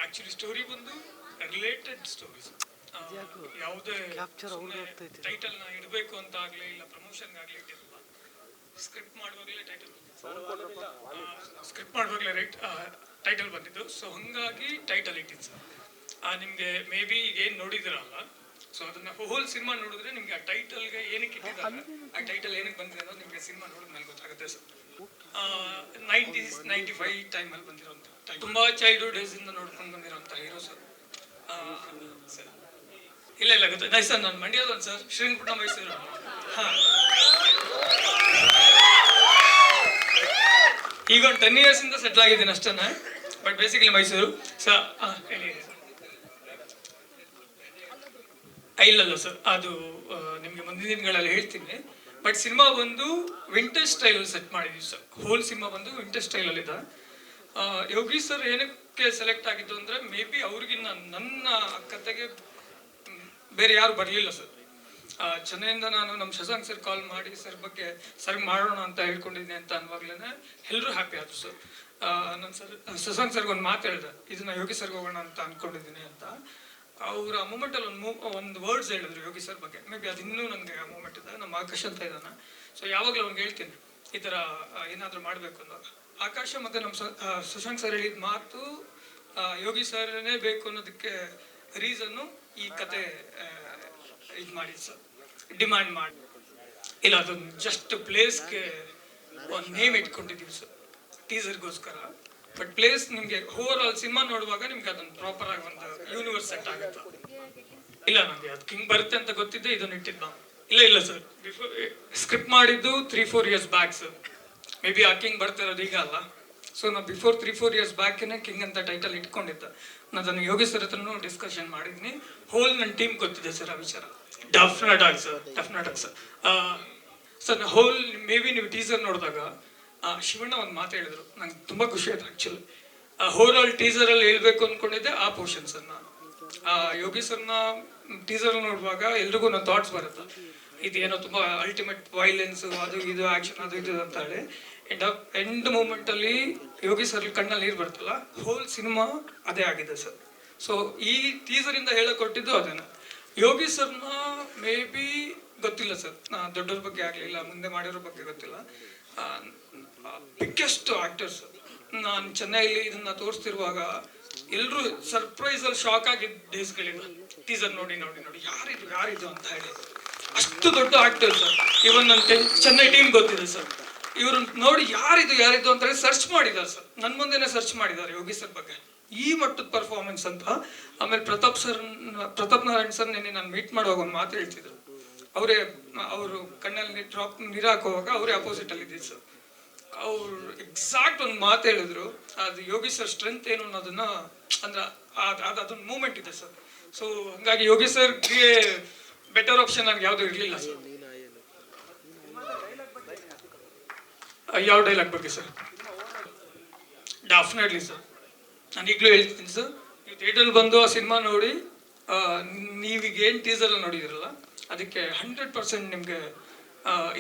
Actually story ಬಂದು related stories. ಯಾವುದೇ ಟೈಟಲ್ನ ಇಡಬೇಕು ಅಂತ ಆಗಲಿ ಇಲ್ಲ ಪ್ರಮೋಷನ್ಗಾಗಲಿ ಇಟ್ಟಿರಲ್ಲ. ಸ್ಕ್ರಿಪ್ಟ್ ಮಾಡುವಾಗಲೇ ರೈಟ್ ಟೈಟಲ್ ಬಂದಿದ್ದು. ಸೊ ಹಂಗಾಗಿ ಟೈಟಲ್ ಇಟ್ಟಿದ್ದು ಸರ್. ನಿಮಗೆ ಮೇ ಬಿ ಈಗ ಏನು ನೋಡಿದಿರಲ್ಲ, ಸೊ ಅದನ್ನ ಹೋಲ್ ಸಿನಿಮಾ ನೋಡಿದ್ರೆ ನಿಮ್ಗೆ ಆ ಟೈಟಲ್ಗೆ ಏನಕ್ಕೆ ಇಟ್ಟಿದ್ದಾರೆ, ಆ ಟೈಟಲ್ ಏನಕ್ಕೆ ಬಂದಿದೆ ಅನ್ನೋದು ನಿಮಗೆ ಸಿನಿಮಾ ನೋಡಿದ್ಮೇಲೆ ಗೊತ್ತಾಗುತ್ತೆ ಸರ್. 95 ಟೈಮಲ್ಲಿ ಬಂದಿರೋಂಥ ತುಂಬಾ ಚೈಲ್ಡ್ಹುಡ್ ಡೇಸ್ ಇಂದ ನೋಡ್ಕೊಂಡು ಬಂದಿರೋಂಥ ಹೀರೋ ಸರ್. ಇಲ್ಲ ಗೊತ್ತಾಯ್ತು ಸರ್, ನಾನು ಮಂಡ್ಯದವನು ಸರ್, ಶ್ರೀರಂಗಪಟ್ಟಣ ಮೈಸೂರು. ಈಗ ಒಂದು 10 years ಇಂದ ಸೆಟ್ಲ್ ಆಗಿದ್ದೀನಿ ಅಷ್ಟೇ, ಬಟ್ ಬೇಸಿಕಲಿ ಮೈಸೂರು. ಹೇಳಿ. ಇಲ್ಲಲ್ಲ ಸರ್, ಅದು ನಿಮಗೆ ಮುಂದಿನ ದಿನಗಳಲ್ಲಿ ಹೇಳ್ತೀನಿ. ಬಟ್ ಸಿನಿಮಾ ಬಂದು ವಿಂಟೇಜ್ ಸ್ಟೈಲಲ್ಲಿ ಸೆಟ್ ಮಾಡಿದ್ವಿ ಸರ್. ಹೋಲ್ ಸಿನಿಮಾ ಬಂದು ವಿಂಟೇಜ್ ಸ್ಟೈಲಲ್ಲಿದೆ. ಯೋಗಿ ಸರ್ ಏನಕ್ಕೆ ಸೆಲೆಕ್ಟ್ ಆಗಿದ್ದು ಅಂದರೆ, ಮೇ ಬಿ ಅವ್ರಿಗಿನ್ನ ನನ್ನ ಕತೆಗೆ ಬೇರೆ ಯಾರು ಬರಲಿಲ್ಲ ಸರ್. ಚೆನ್ನೈಯಿಂದ ನಾನು ನಮ್ಮ ಶಶಾಂಕ್ ಸರ್ ಕಾಲ್ ಮಾಡಿ ಸರ್ ಬಗ್ಗೆ ಸರ್ ಮಾಡೋಣ ಅಂತ ಹೇಳ್ಕೊಂಡಿದ್ದೀನಿ ಅಂತ ಅನ್ನುವಾಗ್ಲೇ ಎಲ್ಲರೂ ಹ್ಯಾಪಿ ಆದರು ಸರ್. ನಾನು ಶಶಾಂಕ್ ಸರ್ಗೆ ಒಂದು ಮಾತು ಹೇಳಿದೆ, ಇದನ್ನ ಯೋಗಿ ಸರ್ಗೆ ಹೋಗೋಣ ಅಂತ ಅಂದ್ಕೊಂಡಿದ್ದೀನಿ ಅಂತ. ಅವ್ರು ಆ ಮೂಮೆಂಟಲ್ಲಿ ಒಂದು ವರ್ಡ್ಸ್ ಹೇಳಿದ್ರು ಯೋಗಿ ಸರ್ ಬಗ್ಗೆ. ಮೇ ಬಿ ಅದು ಇನ್ನೂ ನನಗೆ ಆ ಮೂಮೆಂಟ್ ಇದೆ. ನಮ್ಮ ಆಕಾಶ್ ಅಂತ ಇದ್ದಾನೆ, ಸೊ ಯಾವಾಗಲೂ ಅವ್ನಿಗೆ ಹೇಳ್ತೀನಿ ಈ ಥರ ಏನಾದರೂ ಮಾಡಬೇಕು ಅನ್ನೋದು. ಆಕಾಶ ಮತ್ತು ನಮ್ಮ ಶಶಾಂಕ್ ಸರ್ ಹೇಳಿದ ಮಾತು ಯೋಗಿ ಸರ್ನೇ ಬೇಕು ಅನ್ನೋದಕ್ಕೆ ರೀಸನ್ನು ಈ ಕತೆ ಇದು ಮಾಡಿ ಸರ್, ಡಿಮ್ಯಾಂಡ್ ಮಾಡಿ. ಇಲ್ಲ, ಅದೊಂದು ಜಸ್ಟ್ ಪ್ಲೇಸ್ಗೆ ಒಂದು ನೇಮ್ ಇಟ್ಕೊಂಡಿದ್ದೀವಿ ಸರ್ ಟೀಸರ್ಗೋಸ್ಕರ. ಬಟ್ ಪ್ಲೇಸ್ ನಿಮಗೆ ಓವರ್ ಆಲ್ ಸಿನಿಮಾ ನೋಡುವಾಗ ನಿಮ್ಗೆ ಅದೊಂದು ಪ್ರಾಪರ್ ಆಗಿ ಒಂದು ಯೂನಿವರ್ಸ್ ಸೆಟ್ ಆಗುತ್ತೆ. ಇಲ್ಲ, ನನಗೆ ಅದು ಕಿಂಗ್ ಬರುತ್ತೆ ಅಂತ ಗೊತ್ತಿದ್ದೆ ಇದನ್ನು ಇಟ್ಟಿದ್ದು ನಾವು. ಇಲ್ಲ ಸರ್, ಬಿಫೋರ್ ಸ್ಕ್ರಿಪ್ಟ್ ಮಾಡಿದ್ದು 3-4 years back sir. Maybe ಆ ಕಿಂಗ್ ಬರ್ತಿರೋದು ಈಗ ಅಲ್ಲ. ಸೊ ನಾವು ಬಿಫೋರ್ 3-4 years ಬ್ಯಾಕೇನೆ ಕಿಂಗ್ ಅಂತ ಟೈಟಲ್ ಇಟ್ಕೊಂಡಿದ್ದೆ. ನಾನು ಅದನ್ನು ಯೋಗಿ ಸರ್ ಹತ್ರನೂ ಡಿಸ್ಕಷನ್ ಮಾಡಿದ್ದೀನಿ. ಹೋಲ್ ನನ್ನ ಟೀಮ್ ಗೊತ್ತಿದೆ ಸರ್ ಆ ವಿಚಾರ. ಡೆಫಿನೆಟ್ ಆಗಿ sir. Sir whole maybe ನೀವು ಟೀಸರ್ ನೋಡಿದಾಗ ಶಿವಣ್ಣ ಒಂದು ಮಾತು ಹೇಳಿದ್ರು, ನಂಗೆ ತುಂಬ ಖುಷಿ ಆಯ್ತು ಆ್ಯಕ್ಚುಲಿ. ಓವರ್ ಆಲ್ ಟೀಸರಲ್ಲಿ ಹೇಳ್ಬೇಕು ಅಂದ್ಕೊಂಡಿದ್ದೆ ಆ ಪೋರ್ಷನ್ಸ್ ಅನ್ನ. ಯೋಗಿ ಸರ್ನ ಟೀಸರ್ ನೋಡುವಾಗ ಎಲ್ರಿಗೂ ನನ್ನ ಥಾಟ್ಸ್ ಬರುತ್ತೆ, ಇದೇನೋ ತುಂಬ ಅಲ್ಟಿಮೇಟ್ ವೈಲೆನ್ಸ್, ಅದು ಇದು ಆ್ಯಕ್ಷನ್ ಅದು ಇದು ಅಂತ ಹೇಳಿ. ಎಂಡ್ ಮೂಮೆಂಟಲ್ಲಿ ಯೋಗಿ ಸರ್ ಕಣ್ಣಲ್ಲಿ ನೀರು ಬರ್ತಲ್ಲ, ಹೋಲ್ ಸಿನಿಮಾ ಅದೇ ಆಗಿದೆ ಸರ್. ಸೊ ಈ ಟೀಸರಿಂದ ಹೇಳಕೊಟ್ಟಿದ್ದು ಅದೇನ. ಯೋಗಿ ಸರ್ನ ಮೇ ಬಿ ಗೊತ್ತಿಲ್ಲ ಸರ್, ದೊಡ್ಡವ್ರ ಬಗ್ಗೆ ಆಗಲಿಲ್ಲ, ಮುಂದೆ ಮಾಡಿರೋ ಬಗ್ಗೆ ಗೊತ್ತಿಲ್ಲ. Biggest actors. ನಾನು ಚೆನ್ನೈಲಿ ಇದನ್ನ ತೋರಿಸ್ತಿರುವಾಗ ಎಲ್ಲರೂ ಸರ್ಪ್ರೈಸಲ್ಲಿ ಶಾಕ್ ಆಗಿದ್ದ ಡೇಸ್ಗಳಿದೆ. ಟೀಸರ್ ನೋಡಿ ಯಾರಿದು ಅಂತ ಹೇಳಿ. ಅಷ್ಟು ದೊಡ್ಡ ಆಕ್ಟರ್ ಸರ್. ಇವನ್ ನನ್ನ ಚೆನ್ನೈ ಟೀಮ್ ಗೊತ್ತಿದೆ ಸರ್. ಇವರು ನೋಡಿ ಯಾರಿದು ಅಂತ ಹೇಳಿ ಸರ್ಚ್ ಮಾಡಿದ್ದಾರೆ ಸರ್. ನನ್ನ ಮುಂದೆನೆ ಸರ್ಚ್ ಮಾಡಿದ್ದಾರೆ ಯೋಗಿ ಸರ್ ಬಗ್ಗೆ. ಈ ಮಟ್ಟದ ಪರ್ಫಾರ್ಮೆನ್ಸ್ ಅಂತ. ಆಮೇಲೆ ಪ್ರತಾಪ್ ನಾರಾಯಣ್ ಸರ್ ನೆನ್ನೆ ನಾನು ಮೀಟ್ ಮಾಡುವಾಗ ಒಂದು ಮಾತು ಹೇಳ್ತಿದ್ರು. ಅವರು ಕಣ್ಣಲ್ಲಿ ಡ್ರಾಪ್ ನೀರು ಹಾಕುವಾಗ ಅವರೇ ಅಪೋಸಿಟ್ ಅಲ್ಲಿ ಇದ್ದಿದ್ದು ಸರ್. ಅವ್ರು ಎಕ್ಸಾಕ್ಟ್ ಒಂದು ಮಾತು ಹೇಳಿದ್ರು, ಅದು ಯೋಗಿ ಸರ್ ಸ್ಟ್ರೆಂತ್ ಏನು ಅನ್ನೋದನ್ನ, ಅಂದ್ರೆ ಅದೊಂದು ಮೂಮೆಂಟ್ ಇದೆ ಸರ್. ಸೊ ಹಂಗಾಗಿ ಯೋಗಿ ಸರ್ಗೆ ಬೆಟರ್ ಆಪ್ಷನ್ ನನಗೆ ಯಾವುದು ಇರಲಿಲ್ಲ ಸರ್. ಯಾವ ಡೈಲಾಗ್ ಬಗ್ಗೆ ಸರ್? ಡೆಫಿನೆಟ್ಲಿ ಸರ್, ನಾನು ಈಗಲೂ ಹೇಳ್ತೀನಿ ಸರ್, ನೀವು ಥಿಯೇಟರ್ ಬಂದು ಆ ಸಿನಿಮಾ ನೋಡಿ, ನೀವೀಗ ಏನು ಟೀಸರಲ್ಲಿ ನೋಡಿದಿರಲ್ಲ ಅದಕ್ಕೆ 100% ನಿಮಗೆ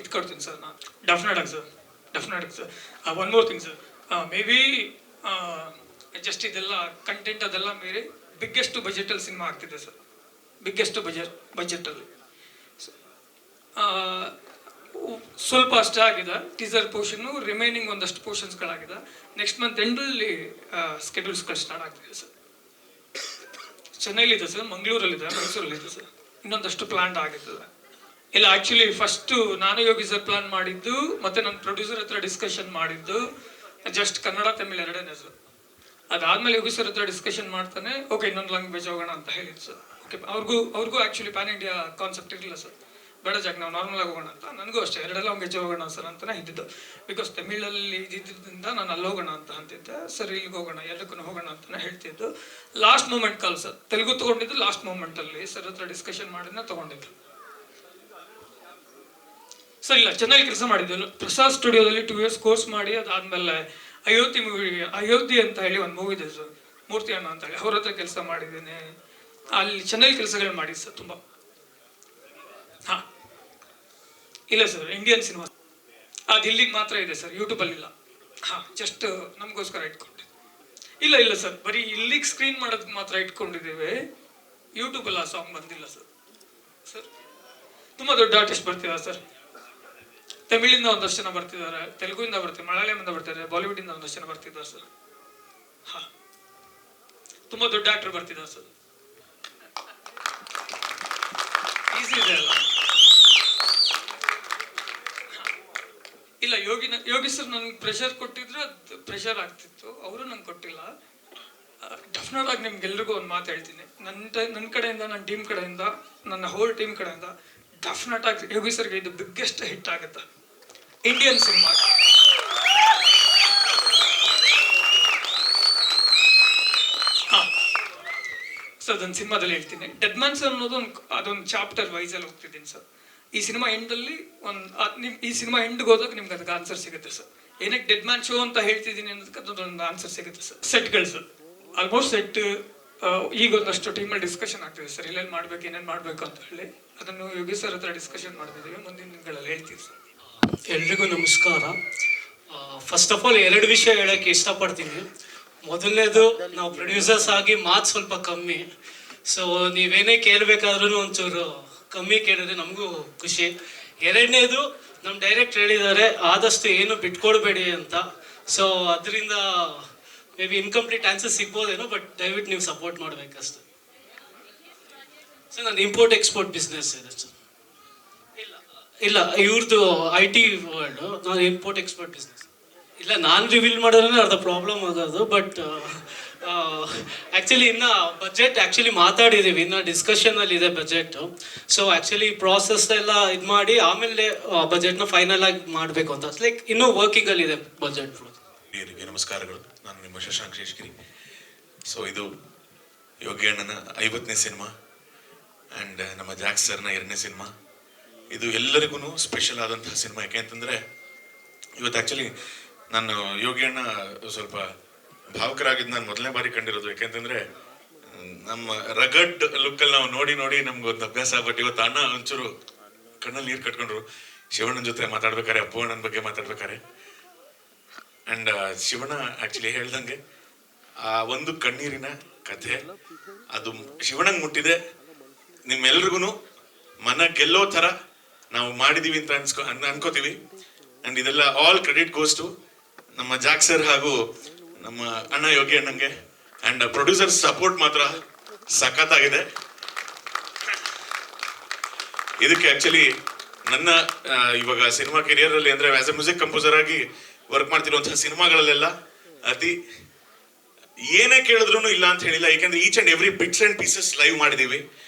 ಇದು ಕೊಡ್ತೀನಿ ಸರ್ ನಾನು. ಡೆಫಿನೆಟ್ ಆಗಿ sir. One more thing sir, maybe just ಇದೆಲ್ಲ ಕಂಟೆಂಟ್ ಅದೆಲ್ಲ ಮೇರೆ ಬಿಗ್ಗೆಸ್ಟ್ ಬಜೆಟಲ್ಲಿ ಸಿನಿಮಾ ಆಗ್ತಿದೆ ಸರ್. ಬಿಗ್ಗೆಸ್ಟ್ ಬಜೆಟಲ್ಲಿ ಸ್ವಲ್ಪ ಅಷ್ಟೇ ಆಗಿದೆ ಟೀಸರ್ ಪೋರ್ಷನ್ನು. ರಿಮೈನಿಂಗ್ ಒಂದಷ್ಟು ಪೋರ್ಷನ್ಸ್ಗಳಾಗಿದೆ. ನೆಕ್ಸ್ಟ್ ಮಂತ್ ಎಂಡಲ್ಲಿ ಸ್ಕೆಡ್ಯೂಲ್ಸ್ಗಳು ಸ್ಟಾರ್ಟ್ ಆಗ್ತಿದೆ ಸರ್. ಚೆನ್ನೈಲಿದೆ ಸರ್, ಮಂಗಳೂರಲ್ಲಿದೆ, ಮೈಸೂರಲ್ಲಿದೆ ಸರ್. ಇನ್ನೊಂದಷ್ಟು ಪ್ಲಾನ್ ಆಗಿರ್ತದೆ. ಇಲ್ಲ, ಆ್ಯಕ್ಚುಲಿ ಫಸ್ಟು ನಾನು ಯೋಗಿ ಸರ್ ಪ್ಲಾನ್ ಮಾಡಿದ್ದು, ಮತ್ತು ನನ್ನ ಪ್ರೊಡ್ಯೂಸರ್ ಹತ್ರ ಡಿಸ್ಕಷನ್ ಮಾಡಿದ್ದು ಜಸ್ಟ್ ಕನ್ನಡ ತಮಿಳ್ ಎರಡನೇ ಸರ್. ಅದಾದಮೇಲೆ ಯೋಗಿ ಸರ್ ಹತ್ರ ಡಿಸ್ಕಷನ್ ಮಾಡ್ತಾನೆ, ಓಕೆ ಇನ್ನೊಂದು ಲ್ಯಾಂಗ್ವೇಜ್ ಹೋಗೋಣ ಅಂತ ಹೇಳಿದ್ದು ಸರ್. ಓಕೆ, ಅವ್ರಿಗೂ ಆ್ಯಕ್ಚುಲಿ ಪ್ಯಾನ್ ಇಂಡಿಯಾ ಕಾನ್ಸೆಪ್ಟ್ ಇರಲಿಲ್ಲ ಸರ್. ಬೇಡ ಜಾಗ ನಾವು ನಾರ್ಮಲಾಗಿ ಹೋಗೋಣ ಅಂತ. ನನಗೂ ಅಷ್ಟೇ ಎರಡೆಲ್ಲ ಲ್ಯಾಂಗ್ವೇಜ್ ಹೋಗೋಣ ಸರ್ ಅಂತಲೇ ಇದ್ದಿದ್ದು. ಬಿಕಾಸ್ ತಮಿಳಲ್ಲಿ ಇದ್ದಿದ್ದರಿಂದ ನಾನು ಅಲ್ಲಿ ಹೋಗೋಣ ಅಂತ ಅಂತಿದ್ದೆ. ಸರ್ ಇಲ್ಲಿಗೆ ಹೋಗೋಣ, ಎಲ್ಲಕ್ಕೂ ಹೋಗೋಣ ಅಂತಲೇ ಹೇಳ್ತಿದ್ದು. Last moment call sir, Telugu ತೊಗೊಂಡಿದ್ದು ಲಾಸ್ಟ್ ಮೂಮೆಂಟಲ್ಲಿ ಸರ್ ಹತ್ರ ಡಿಸ್ಕಷನ್ ಮಾಡಿದ್ನ ತೊಗೊಂಡಿದ್ದು ಸರ್. ಇಲ್ಲ, ಚೆನ್ನಾಗಿ ಕೆಲಸ ಮಾಡಿದ್ದು. ಪ್ರಸಾದ್ ಸ್ಟುಡಿಯೋದಲ್ಲಿ 2 years ಕೋರ್ಸ್ ಮಾಡಿ ಅದಾದಮೇಲೆ ಅಯೋಧ್ಯೆ ಅಂತ ಹೇಳಿ ಒಂದು ಮೂವಿ ಇದೆ ಸರ್, ಮೂರ್ತಿ ಅಣ್ಣ ಅಂತ ಹೇಳಿ, ಅವ್ರ ಹತ್ರ ಕೆಲಸ ಮಾಡಿದ್ದೀನಿ. ಅಲ್ಲಿ ಚೆನ್ನಾಗಿ ಕೆಲಸಗಳು ಮಾಡಿದ್ದು ಸರ್ ತುಂಬ. ಇಲ್ಲ ಸರ್, ಇಂಡಿಯನ್ ಸಿನಿಮಾ ಅದು ಇಲ್ಲಿಗೆ ಮಾತ್ರ ಇದೆ ಸರ್, ಯೂಟ್ಯೂಬಲ್ಲಿ ಇಲ್ಲ. ಜಸ್ಟ್ ನಮಗೋಸ್ಕರ ಇಟ್ಕೊಂಡು. ಇಲ್ಲ ಇಲ್ಲ ಸರ್, ಬರೀ ಇಲ್ಲಿಗೆ ಸ್ಕ್ರೀನ್ ಮಾಡೋದು ಮಾತ್ರ ಇಟ್ಕೊಂಡಿದ್ದೇವೆ. ಯೂಟ್ಯೂಬಲ್ಲಿ ಆ ಸಾಂಗ್ ಬಂದಿಲ್ಲ ಸರ್. ಸರ್ ತುಂಬ ದೊಡ್ಡ ಆರ್ಟಿಸ್ಟ್ ಬರ್ತಿದ್ದಾರೆ ಸರ್. ತಮಿಳಿಂದ ಒಂದಷ್ಟು ಜನ ಬರ್ತಿದ್ದಾರೆ, ತೆಲುಗುವಿಂದ ಬರ್ತಿದ್ದಾರೆ, ಮಲಯಾಳಂದಿಂದ ಬರ್ತಿದ್ದಾರೆ, ಬಾಲಿವುಡ್ ಇಂದ ಒಂದಷ್ಟು ಜನ ಬರ್ತಿದ್ದಾರೆ ಸರ್. ಹಾ, ತುಂಬಾ ದೊಡ್ಡ ಆಕ್ಟರ್ ಬರ್ತಿದ್ದಾರೆ ಸರ್. ಈಸಿ ಇದೆ ಅಲ್ಲ? ಇಲ್ಲ, ಯೋಗಿ ಸರ್ ನನ್ಗೆ ಪ್ರೆಷರ್ ಕೊಟ್ಟಿದ್ರೆ ಅದು ಪ್ರೆಷರ್ ಆಗ್ತಿತ್ತು, ಅವರು ನಂಗೆ ಕೊಟ್ಟಿಲ್ಲ. ಡೆಫಿನೆಟ್ ಆಗಿ ನಿಮ್ಗೆಲ್ರಿಗೂ ಒಂದು ಮಾತು ಹೇಳ್ತೀನಿ, ನನ್ನ ಕಡೆಯಿಂದ, ನನ್ನ ಟೀಮ್ ಕಡೆಯಿಂದ, ನನ್ನ ಹೋಲ್ ಟೀಮ್ ಕಡೆಯಿಂದ ಡೆಫಿನೆಟ್ ಆಗಿ ಯೋಗಿ ಸರ್ಗೆ ಇದು ಬಿಗ್ಗೆಸ್ಟ್ ಹಿಟ್ ಆಗುತ್ತೆ ಇಂಡಿಯನ್ ಸಿನಿಮಾ. ಸೊ ಅದೊಂದು ಸಿನಿಮಾದಲ್ಲಿ ಹೇಳ್ತೀನಿ, ಡೆಡ್ ಮ್ಯಾನ್ಸ್ ಅನ್ನೋದು ಅದೊಂದು ಚಾಪ್ಟರ್ ವೈಸ್ ಅಲ್ಲಿ ಹೋಗ್ತಿದ್ದೀನಿ ಸರ್. ಈ ಸಿನಿಮಾ ಎಂಡಲ್ಲಿ ಈ ಸಿನಿಮಾ ಎಂಡ್ಗೆ ಹೋದಾಗ ನಿಮ್ಗೆ ಅದಕ್ಕೆ ಆನ್ಸರ್ ಸಿಗುತ್ತೆ ಸರ್. ಏನಕ್ಕೆ ಡೆಡ್ ಮ್ಯಾನ್ ಶೋ ಅಂತ ಹೇಳ್ತಿದ್ದೀನಿ ಅನ್ನೋದಕ್ಕೆ ಅದೊಂದು ಆನ್ಸರ್ ಸಿಗುತ್ತೆ ಸರ್. ಸೆಟ್ಗಳು ಸರ್, ಆಲ್ಮೋಸ್ಟ್ ಸೆಟ್ ಈಗ ಒಂದಷ್ಟು ಟೀಮಲ್ಲಿ ಡಿಸ್ಕಷನ್ ಆಗ್ತಿದೆ ಸರ್, ಎಲ್ಲೆಲ್ಲಿ ಮಾಡ್ಬೇಕು, ಏನೇನು ಮಾಡಬೇಕು ಅಂತ ಹೇಳಿ. ಅದನ್ನು ಯೋಗಿ ಸರ್ ಹತ್ರ ಡಿಸ್ಕಷನ್ ಮಾಡ್ತಿದ್ದೀವಿ, ಮುಂದಿನ ದಿನಗಳಲ್ಲಿ ಹೇಳ್ತೀವಿ ಸರ್. ಎಲ್ರಿಗೂ ನಮಸ್ಕಾರ. ಫಸ್ಟ್ ಆಫ್ ಆಲ್ 2 ವಿಷಯ ಹೇಳೋಕ್ಕೆ ಇಷ್ಟಪಡ್ತೀನಿ. ಮೊದಲನೇದು, ನಾವು ಪ್ರೊಡ್ಯೂಸರ್ಸ್ ಆಗಿ ಮಾತು ಸ್ವಲ್ಪ ಕಮ್ಮಿ. ಸೊ ನೀವೇನೇ ಕೇಳಬೇಕಾದ್ರೂ ಒಂಚೂರು ಕಮ್ಮಿ ಕೇಳಿದ್ರೆ ನಮಗೂ ಖುಷಿ. 2ನೇದು, ನಮ್ಮ ಡೈರೆಕ್ಟ್ ಹೇಳಿದ್ದಾರೆ ಆದಷ್ಟು ಏನು ಬಿಟ್ಕೊಡ್ಬೇಡಿ ಅಂತ. ಸೊ ಅದರಿಂದ ಮೇ ಬಿ ಇನ್ಕಂಪ್ಲೀಟ್ ಆನ್ಸರ್ ಸಿಗ್ಬೋದೇನೋ, ಬಟ್ ದಯವಿಟ್ಟು ನೀವು ಸಪೋರ್ಟ್ ಮಾಡಬೇಕಷ್ಟೆ. ಸರ್, ನಾನು ಇಂಪೋರ್ಟ್ ಎಕ್ಸ್ಪೋರ್ಟ್ ಬಿಸ್ನೆಸ್ ಇದೆ ಸರ್. ಇಲ್ಲ, ಇವ್ರದ್ದು IT ವರ್ಲ್ಡು, ನಾನು ಇಂಪೋರ್ಟ್ ಎಕ್ಸ್ಪೋರ್ಟ್ ಬಿಸ್ನೆಸ್. ಇಲ್ಲ, ನಾನು ರಿವೀಲ್ ಮಾಡಿದ್ರೆ ಅರ್ಧ ಪ್ರಾಬ್ಲಮ್ ಆಗೋದು. ಬಟ್ ಆ್ಯಕ್ಚುಲಿ ಇನ್ನು ಬಜೆಟ್ ಮಾತಾಡಿದ್ದೀವಿ, ಇನ್ನು ಡಿಸ್ಕಷನಲ್ಲಿ ಇದೆ ಬಜೆಟು. ಸೊ ಆ್ಯಕ್ಚುಲಿ ಪ್ರಾಸೆಸ್ ಎಲ್ಲ ಇದು ಮಾಡಿ ಆಮೇಲೆ ಬಜೆಟ್ನ ಫೈನಲ್ ಆಗಿ ಮಾಡಬೇಕು ಅಂತ. ಲೈಕ್ ಇನ್ನೂ ವರ್ಕಿಂಗಲ್ಲಿದೆ ಬಜೆಟ್. ನಮಸ್ಕಾರಗಳು, ನಾನು ನಿಮ್ಮ ಶಶಾಂಕ್ ಶೇಷಗಿರಿ. ಸೊ ಇದು ಯೋಗಿ ಅಣ್ಣನ 50ನೇ ಸಿನಿಮಾ ಆ್ಯಂಡ್ ನಮ್ಮ ಜಾಕ್ಸ್ ಸರ್ನ 2ನೇ ಸಿನಿಮಾ. ಇದು ಎಲ್ಲರಿಗೂ ಸ್ಪೆಷಲ್ ಆದಂತಹ ಸಿನಿಮಾ. ಯಾಕೆ ಅಂತಂದರೆ ಇವತ್ತು ಆ್ಯಕ್ಚುಲಿ ನಾನು ಯೋಗಿ ಅಣ್ಣ ಸ್ವಲ್ಪ ಭಾವುಕರಾಗಿದ್ದು ನಾನು ಮೊದಲನೇ ಬಾರಿ ಕಂಡಿರೋದು. ಯಾಕೆಂತಂದರೆ ನಮ್ಮ ರಗಡ್ ಲುಕ್ಕಲ್ಲಿ ನಾವು ನೋಡಿ ನೋಡಿ ನಮ್ಗೊಂದು ಅಭ್ಯಾಸ. ಬಟ್ ಇವತ್ತು ಅಣ್ಣ ಒಂಚೂರು ಕಣ್ಣಲ್ಲಿ ನೀರು ಕಟ್ಕೊಂಡ್ರು ಶಿವಣ್ಣನ ಜೊತೆ ಮಾತಾಡ್ಬೇಕಾರೆ, ಅಪ್ಪು ಅಣ್ಣನ ಬಗ್ಗೆ ಮಾತಾಡ್ಬೇಕಾರೆ. ಆ್ಯಂಡ್ ಶಿವಣ್ಣ ಆ್ಯಕ್ಚುಲಿ ಹೇಳ್ದಂಗೆ ಆ ಒಂದು ಕಣ್ಣೀರಿನ ಕಥೆ ಅದು ಶಿವಣ್ಣಂಗೆ ಮುಟ್ಟಿದೆ. ನಿಮ್ಮೆಲ್ರಿಗೂ ಮನ ಗೆಲ್ಲೋ ಥರ ನಾವು ಮಾಡಿದೀವಿ ಅಂತ ಅನ್ಕೋತೀವಿ. ಆ್ಯಂಡ್ ಇದೆಲ್ಲ ಆಲ್ ಕ್ರೆಡಿಟ್ ಗೋಸ್ ಟು ನಮ್ಮ ಜಾಕ್ ಸರ್ ಹಾಗೂ ನಮ್ಮ ಅಣ್ಣ ಯೋಗಿ ಅಣ್ಣಂಗೆ. ಆ್ಯಂಡ್ ಪ್ರೊಡ್ಯೂಸರ್ ಸಪೋರ್ಟ್ ಮಾತ್ರ ಸಖತ್ತಾಗಿದೆ. ಇದಕ್ಕೆ ಆ್ಯಕ್ಚುಲಿ ನನ್ನ ಇವಾಗ ಸಿನಿಮಾ ಕೆರಿಯರಲ್ಲಿ ಅಂದರೆ ಆಸ್ ಎ ಮ್ಯೂಸಿಕ್ ಕಂಪೋಸರ್ ಆಗಿ ವರ್ಕ್ ಮಾಡ್ತಿರುವಂತಹ ಸಿನಿಮಾಗಳಲ್ಲೆಲ್ಲ ಏನೇ ಕೇಳಿದ್ರು ಇಲ್ಲ ಅಂತ ಹೇಳಿಲ್ಲ. ಯಾಕೆಂದ್ರೆ each and every bits and pieces live ಮಾಡಿದೀವಿ,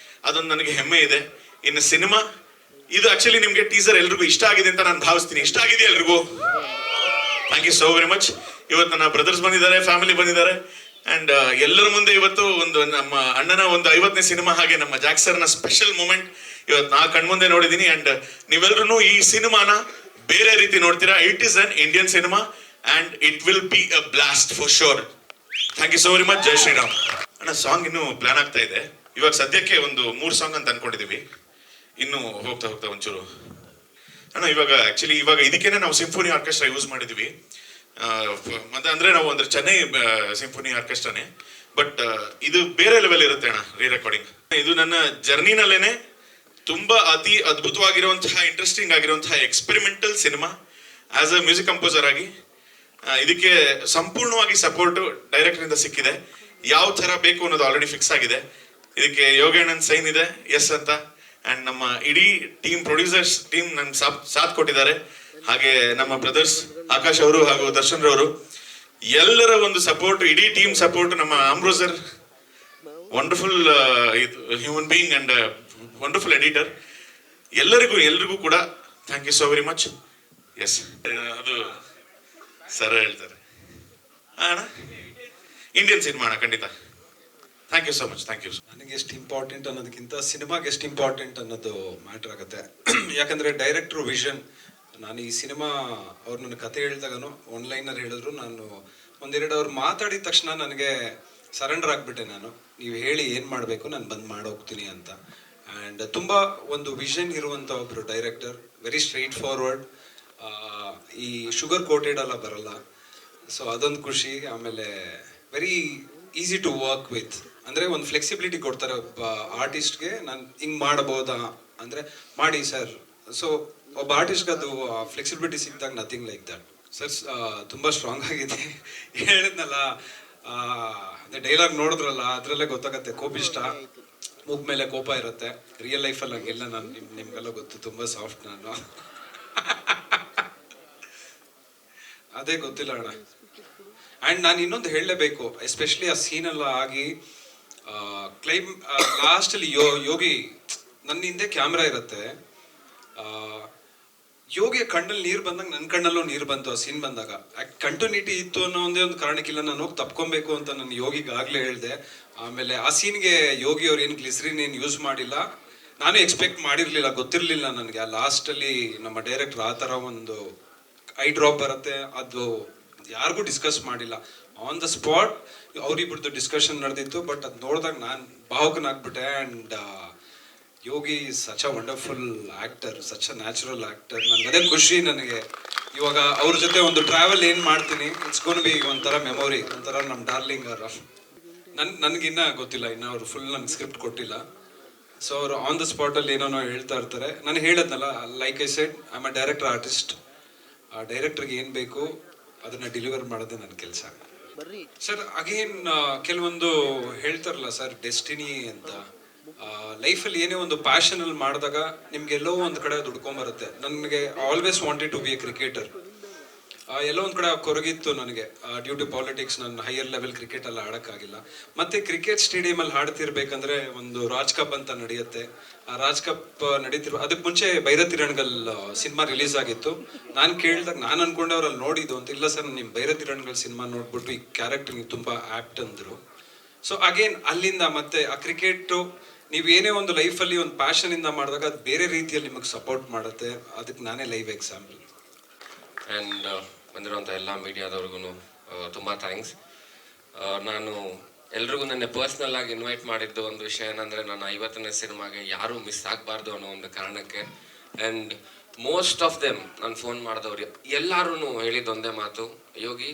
ಅದೊಂದು ನನಗೆ ಹೆಮ್ಮೆ ಇದೆ. ಇನ್ನು ಸಿನಿಮಾ ಇದು ಆಕ್ಚುಲಿ ನಿಮ್ಗೆ ಟೀಸರ್ ಎಲ್ರಿಗೂ ಇಷ್ಟ ಆಗಿದೆ ಅಂತ ನಾನು ಭಾವಿಸ್ತೀನಿ. ಇಷ್ಟ ಆಗಿದೆ ಎಲ್ರಿಗೂ? Thank you so very much. ಇವತ್ತು ನನ್ನ ಬ್ರದರ್ಸ್ ಬಂದಿದ್ದಾರೆ, ಫ್ಯಾಮಿಲಿ ಬಂದಿದ್ದಾರೆ. ಅಂಡ್ ಎಲ್ಲರ ಮುಂದೆ ಇವತ್ತು ಒಂದು ನಮ್ಮ ಅಣ್ಣನ ಒಂದು 50ನೇ ಸಿನಿಮಾ, ಹಾಗೆ ನಮ್ಮ ಜಾಕ್ ಸರ್ನ ಸ್ಪೆಷಲ್ ಮೂಮೆಂಟ್ ಇವತ್ತು ನಾ ಕಣ್ಮುಂದೆ ನೋಡಿದ್ದೀನಿ. ಅಂಡ್ ನೀವೆಲ್ಲರೂ ಈ ಸಿನಿಮಾನ ಬೇರೆ ರೀತಿ ನೋಡ್ತೀರಾ. It is an Indian cinema and it will be a blast for sure. Thank you so very much. ಜೈ ಶ್ರೀರಾಮ್. ಅಣ್ಣ, ಸಾಂಗ್ ಇನ್ನೂ ಪ್ಲಾನ್ ಆಗ್ತಾ ಇದೆ. ಇವಾಗ ಸದ್ಯಕ್ಕೆ ಒಂದು 3 ಸಾಂಗ್ ಅಂತ ಅನ್ಕೊಂಡಿದೀವಿ. ಇನ್ನು ಹೋಗ್ತಾ ಹೋಗ್ತಾ ಒಂಚೂರು ಅಣ್ಣ, ಇವಾಗ ಆಕ್ಚುಲಿ ಇವಾಗ ಇದಕ್ಕೇನೆ ನಾವು ಸಿಂಫೋನಿ ಆರ್ಕೆಸ್ಟ್ರಾ ಯೂಸ್ ಮಾಡಿದ್ವಿ. ಮತ್ತೆ ಅಂದ್ರೆ ನಾವು ಅಂದ್ರೆ ಚೆನ್ನೈ ಸಿಂಫೋನಿ ಆರ್ಕೆಸ್ಟ್ರಾನೇ. ಬಟ್ ಇದು ಬೇರೆ ಲೆವೆಲ್ ಇರುತ್ತೆ ಅಣ್ಣ ರೀ ರೆಕಾರ್ಡಿಂಗ್. ಇದು ನನ್ನ ಜರ್ನಿನಲ್ಲೇನೆ ತುಂಬಾ ಅತಿ ಅದ್ಭುತವಾಗಿರುವಂತಹ ಇಂಟ್ರೆಸ್ಟಿಂಗ್ ಆಗಿರುವಂತಹ experimental cinema. As a music composer ಆಗಿ ಇದಕ್ಕೆ ಸಂಪೂರ್ಣವಾಗಿ ಸಪೋರ್ಟ್ ಡೈರೆಕ್ಟರ್ ಇಂದ ಸಿಕ್ಕಿದೆ. ಯಾವ ತರ ಬೇಕು ಅನ್ನೋದು ಆಲ್ರೆಡಿ ಫಿಕ್ಸ್ ಆಗಿದೆ. ಇದಕ್ಕೆ ಯೋಗೇಣ್ಣನ್ ಸೈನ್ ಇದೆ, ಎಸ್ ಅಂತ. ಅಂಡ್ ನಮ್ಮ ಇಡೀ ಟೀಮ್, ಪ್ರೊಡ್ಯೂಸರ್ಸ್ ಟೀಮ್ ನನ್ಗೆ ಸಾಥ್ ಕೊಟ್ಟಿದ್ದಾರೆ. ಹಾಗೆ ನಮ್ಮ ಬ್ರದರ್ಸ್ ಆಕಾಶ್ ಅವರು ಹಾಗೂ ದರ್ಶನ್ ರವರು ಎಲ್ಲರ ಒಂದು ಸಪೋರ್ಟ್, ಇಡೀ ಟೀಮ್ ಸಪೋರ್ಟ್. ನಮ್ಮ ಆಮ್ರೋಸರ್ wonderful human being and wonderful editor. ಎಲ್ಲರಿಗೂ ಕೂಡ thank you so very much. Yes, ಅದು ಸರ್ ಹೇಳ್ತಾರೆ ಅಣ್ಣ, ಇಂಡಿಯನ್ ಸಿನಿಮಾ ಅಣ್ಣ, ಖಂಡಿತ. Thank you so much. Thank you. ನನಗೆ ಎಷ್ಟು ಇಂಪಾರ್ಟೆಂಟ್ ಅನ್ನೋದಕ್ಕಿಂತ ಸಿನಿಮಾಗೆ ಎಷ್ಟು ಇಂಪಾರ್ಟೆಂಟ್ ಅನ್ನೋದು ಮ್ಯಾಟರ್ ಆಗುತ್ತೆ. ಯಾಕಂದರೆ ಡೈರೆಕ್ಟ್ರು ವಿಷನ್. ನಾನು ಈ ಸಿನಿಮಾ ಅವ್ರು ನನ್ನ ಕತೆ ಹೇಳಿದಾಗನು ಆನ್ಲೈನಲ್ಲಿ ಹೇಳಿದ್ರು, ನಾನು 1-2 ಅವ್ರು ಮಾತಾಡಿದ ತಕ್ಷಣ ನನಗೆ ಸರೆಂಡರ್ ಆಗಿಬಿಟ್ಟೆ. ನಾನು, ನೀವು ಹೇಳಿ ಏನು ಮಾಡಬೇಕು ನಾನು ಬಂದು ಮಾಡೋಗ್ತೀನಿ ಅಂತ. ಆ್ಯಂಡ್ ತುಂಬ ಒಂದು ವಿಷನ್ ಇರುವಂಥ ಒಬ್ಬರು ಡೈರೆಕ್ಟರ್, ವೆರಿ ಸ್ಟ್ರೈಟ್ ಫಾರ್ವರ್ಡ್. ಈ ಶುಗರ್ ಕೋಟೆಡ್ ಎಲ್ಲ ಬರಲ್ಲ. ಸೊ ಅದೊಂದು ಖುಷಿ. ಆಮೇಲೆ very easy to work with. ಅಂದರೆ ಒಂದು ಫ್ಲೆಕ್ಸಿಬಿಲಿಟಿ ಕೊಡ್ತಾರೆ ಒಬ್ಬ ಆರ್ಟಿಸ್ಟ್ಗೆ. ನಾನು ಹಿಂಗೆ ಮಾಡ್ಬೋದಾ ಅಂದರೆ ಮಾಡಿ ಸರ್. ಸೊ ಒಬ್ಬ ಆರ್ಟಿಸ್ಟ್ಗೆ ಅದು ಫ್ಲೆಕ್ಸಿಬಿಲಿಟಿ ಸಿಕ್ಕಿದಾಗ ನಥಿಂಗ್ ಲೈಕ್ ದಟ್. ಸರ್ ತುಂಬ ಸ್ಟ್ರಾಂಗ್ ಆಗಿದೆ. ಹೇಳಿದ್ನಲ್ಲ, ಅದೇ ಡೈಲಾಗ್ ನೋಡಿದ್ರಲ್ಲ, ಅದರಲ್ಲೇ ಗೊತ್ತಾಗತ್ತೆ ಕೋಪಿಷ್ಟ, ಮೂಗ್ ಮೇಲೆ ಕೋಪ ಇರುತ್ತೆ. ರಿಯಲ್ ಲೈಫಲ್ಲಿ ಹಂಗೆಲ್ಲ ನಾನು ನಿಮ್ಗೆಲ್ಲ ಗೊತ್ತು, ತುಂಬ ಸಾಫ್ಟ್ ನಾನು. ಅದೇ ಗೊತ್ತಿಲ್ಲ ಅಣ್ಣ. ಆ್ಯಂಡ್ ನಾನು ಇನ್ನೊಂದು ಹೇಳಲೇಬೇಕು, ಎಸ್ಪೆಷಲಿ ಆ ಸೀನೆಲ್ಲ ಆಗಿ ಲಾಸ್ಟಲ್ಲಿ ಯೋಗಿ ನನ್ನ ಹಿಂದೆ ಕ್ಯಾಮ್ರಾ ಇರುತ್ತೆ. ಯೋಗಿಯ ಕಣ್ಣಲ್ಲಿ ನೀರು ಬಂದಾಗ ನನ್ನ ಕಣ್ಣಲ್ಲೂ ನೀರು ಬಂತು ಆ ಸೀನ್ ಬಂದಾಗ. ಕಂಟಿನ್ಯೂಟಿ ಇತ್ತು ಅನ್ನೋ ಒಂದೇ ಒಂದು ಕಾರಣಕ್ಕಿಲ್ಲ ನಾನು ಹೋಗಿ ತಪ್ಕೊಬೇಕು ಅಂತ ನಾನು ಯೋಗಿಗೆ ಆಗಲೇ ಹೇಳಿದೆ. ಆಮೇಲೆ ಆ ಸೀನ್ಗೆ ಯೋಗಿ ಅವ್ರು ಏನು ಗ್ಲಿಸರಿನ್ ಏನು ಯೂಸ್ ಮಾಡಿಲ್ಲ, ನಾನು ಎಕ್ಸ್ಪೆಕ್ಟ್ ಮಾಡಿರಲಿಲ್ಲ, ಗೊತ್ತಿರಲಿಲ್ಲ ನನಗೆ. ಆ ಲಾಸ್ಟಲ್ಲಿ ನಮ್ಮ ಡೈರೆಕ್ಟರ್ ಆ ಥರ ಒಂದು ಐ ಡ್ರಾಪ್ ಬರುತ್ತೆ, ಅದು ಯಾರಿಗೂ ಡಿಸ್ಕಸ್ ಮಾಡಿಲ್ಲ. ಆನ್ ದ ಸ್ಪಾಟ್ ಅವರಿಬ್ಬರದ್ದು ಡಿಸ್ಕಷನ್ ನಡೆದಿತ್ತು. ಬಟ್ ಅದು ನೋಡಿದಾಗ ನಾನು ಭಾವುಕನಾಗ್ಬಿಟ್ಟೆ. And Yogi such a wonderful actor, such a natural actor. ನನಗೆ ಅದೇ ಖುಷಿ. ನನಗೆ ಇವಾಗ ಅವ್ರ ಜೊತೆ ಒಂದು ಟ್ರಾವೆಲ್ ಏನು ಮಾಡ್ತೀನಿ, ಇಟ್ಸ್ ಗೋನ್ ಬಿ ಒಂಥರ ಮೆಮೊರಿ, ಒಂಥರ ನಮ್ಮ ಡಾರ್ಲಿಂಗ್ ಅವರ. ನನಗಿನ್ನ ಗೊತ್ತಿಲ್ಲ, ಇನ್ನು ಅವರು ಫುಲ್ ನನಗೆ ಸ್ಕ್ರಿಪ್ಟ್ ಕೊಟ್ಟಿಲ್ಲ. ಸೊ ಅವರು ಆನ್ ದ ಸ್ಪಾಟಲ್ಲಿ ಏನೋ ಹೇಳ್ತಾ ಇರ್ತಾರೆ. ನಾನು ಹೇಳದ್ನಲ್ಲ, like I said, I am a director artist. ಆ ಡೈರೆಕ್ಟರ್ಗೆ ಏನು ಬೇಕು ಅದನ್ನು ಡೆಲಿವರ್ ಮಾಡೋದೇ ನನ್ನ ಕೆಲಸ. ಸರ್ ಅಗೇನ್ ಕೆಲವೊಂದು ಹೇಳ್ತಾರಲ್ಲ ಸರ್, ಡೆಸ್ಟಿನಿ ಅಂತ. ಲೈಫಲ್ಲಿ ಏನೇ ಒಂದು ಪ್ಯಾಷನಲ್ಲಿ ಮಾಡಿದಾಗ ನಿಮ್ಗೆಲ್ಲೋ ಒಂದು ಕಡೆ ದುಡ್ಕೊಂಬರುತ್ತೆ. ನನಗೆ always wanted to be a cricketer. ಎಲ್ಲೋ ಒಂದು ಕಡೆ ಕೊರಗಿತ್ತು ನನಗೆ, ಡ್ಯೂ ಟು ಪಾಲಿಟಿಕ್ಸ್. ನಾನು ಹೈಯರ್ ಲೆವೆಲ್ ಕ್ರಿಕೆಟ್ ಎಲ್ಲ ಆಡೋಕ್ಕಾಗಿಲ್ಲ. ಮತ್ತು ಕ್ರಿಕೆಟ್ ಸ್ಟೇಡಿಯಮಲ್ಲಿ ಹಾಡ್ತಿರ್ಬೇಕಂದ್ರೆ ಒಂದು ರಾಜ್ ಕಪ್ ಅಂತ ನಡೆಯುತ್ತೆ. ಆ ರಾಜ್ ಕಪ್ ನಡೀತಿರೋ ಅದಕ್ಕೆ ಮುಂಚೆ ಭೈರತಿರಣಗಲ್ ಸಿನಿಮಾ ರಿಲೀಸ್ ಆಗಿತ್ತು. ನಾನು ಕೇಳಿದಾಗ ನಾನು ಅನ್ಕೊಂಡೆ ಅವ್ರು ಅಲ್ಲಿ ನೋಡಿದ್ದು ಅಂತ. ಇಲ್ಲ ಸರ್, ನಿಮ್ಮ ಭೈರತಿರಣಗಲ್ ಸಿನಿಮಾ ನೋಡ್ಬಿಟ್ಟು ಈ ಕ್ಯಾರೆಕ್ಟರ್ ನೀವು ತುಂಬ ಆ್ಯಪ್ಟ್ ಅಂದರು. ಸೊ ಅಗೇನ್ ಅಲ್ಲಿಂದ ಮತ್ತೆ ಆ ಕ್ರಿಕೆಟು, ನೀವು ಏನೇ ಒಂದು ಲೈಫಲ್ಲಿ ಒಂದು ಪ್ಯಾಷನಿಂದ ಮಾಡಿದಾಗ ಅದು ಬೇರೆ ರೀತಿಯಲ್ಲಿ ನಿಮಗೆ ಸಪೋರ್ಟ್ ಮಾಡುತ್ತೆ. ಅದಕ್ಕೆ ನಾನೇ ಲೈವ್ ಎಕ್ಸಾಂಪಲ್. ಆ್ಯಂಡ್ ಬಂದಿರೋಂಥ ಎಲ್ಲ ಮೀಡಿಯಾದವ್ರಿಗೂ ತುಂಬ ಥ್ಯಾಂಕ್ಸ್. ನಾನು ಎಲ್ರಿಗೂ ನನ್ನ ಪರ್ಸ್ನಲ್ ಆಗಿ ಇನ್ವೈಟ್ ಮಾಡಿದ್ದು ಒಂದು ವಿಷಯ ಏನಂದರೆ, ನನ್ನ 50ನೇ ಸಿನಿಮಾಗೆ ಯಾರೂ ಮಿಸ್ ಆಗಬಾರ್ದು ಅನ್ನೋ ಒಂದು ಕಾರಣಕ್ಕೆ. ಆ್ಯಂಡ್ ಮೋಸ್ಟ್ ಆಫ್ ದೆಮ್ ನಾನು ಫೋನ್ ಮಾಡಿದವ್ರು ಎಲ್ಲರೂ ಹೇಳಿದ್ದು ಒಂದೇ ಮಾತು, ಯೋಗಿ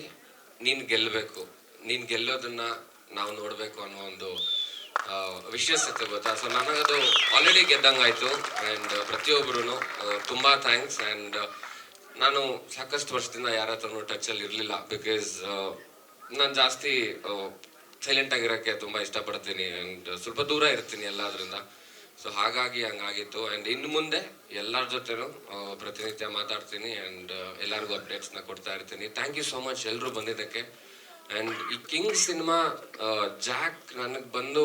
ನೀನು ಗೆಲ್ಲಬೇಕು, ನೀನು ಗೆಲ್ಲೋದನ್ನು ನಾವು ನೋಡಬೇಕು ಅನ್ನೋ ಒಂದು ವಿಶ್ವಾಸತೆ ಗೊತ್ತಾ. ಸೊ ನನಗದು ಆಲ್ರೆಡಿ ಗೆದ್ದಂಗೆ ಆಯಿತು. ಆ್ಯಂಡ್ ಪ್ರತಿಯೊಬ್ಬರೂ ತುಂಬ ಥ್ಯಾಂಕ್ಸ್. ಆ್ಯಂಡ್ ನಾನು ಸಾಕಷ್ಟು ವರ್ಷದಿಂದ ಯಾರ ಹತ್ರನೂ ಟಚಲ್ಲಿ ಇರಲಿಲ್ಲ. ಬಿಕಾಸ್ ನಾನು ಜಾಸ್ತಿ ಸೈಲೆಂಟ್ ಆಗಿರೋಕ್ಕೆ ತುಂಬ ಇಷ್ಟಪಡ್ತೀನಿ. ಆ್ಯಂಡ್ ಸ್ವಲ್ಪ ದೂರ ಇರ್ತೀನಿ ಎಲ್ಲದರಿಂದ. ಸೊ ಹಾಗಾಗಿ ಹಂಗಾಗಿತ್ತು. ಆ್ಯಂಡ್ ಇನ್ನು ಮುಂದೆ ಎಲ್ಲರ ಜೊತೆನೂ ಪ್ರತಿನಿತ್ಯ ಮಾತಾಡ್ತೀನಿ. ಆ್ಯಂಡ್ ಎಲ್ಲರಿಗೂ ಅಪ್ಡೇಟ್ಸ್ನ ಕೊಡ್ತಾ ಇರ್ತೀನಿ. ಥ್ಯಾಂಕ್ ಯು ಸೋ ಮಚ್ ಎಲ್ಲರೂ ಬಂದಿದ್ದಕ್ಕೆ. ಆ್ಯಂಡ್ ಈ ಕಿಂಗ್ ಸಿನಿಮಾ ಜಾಕ್ ನನಗೆ ಬಂದು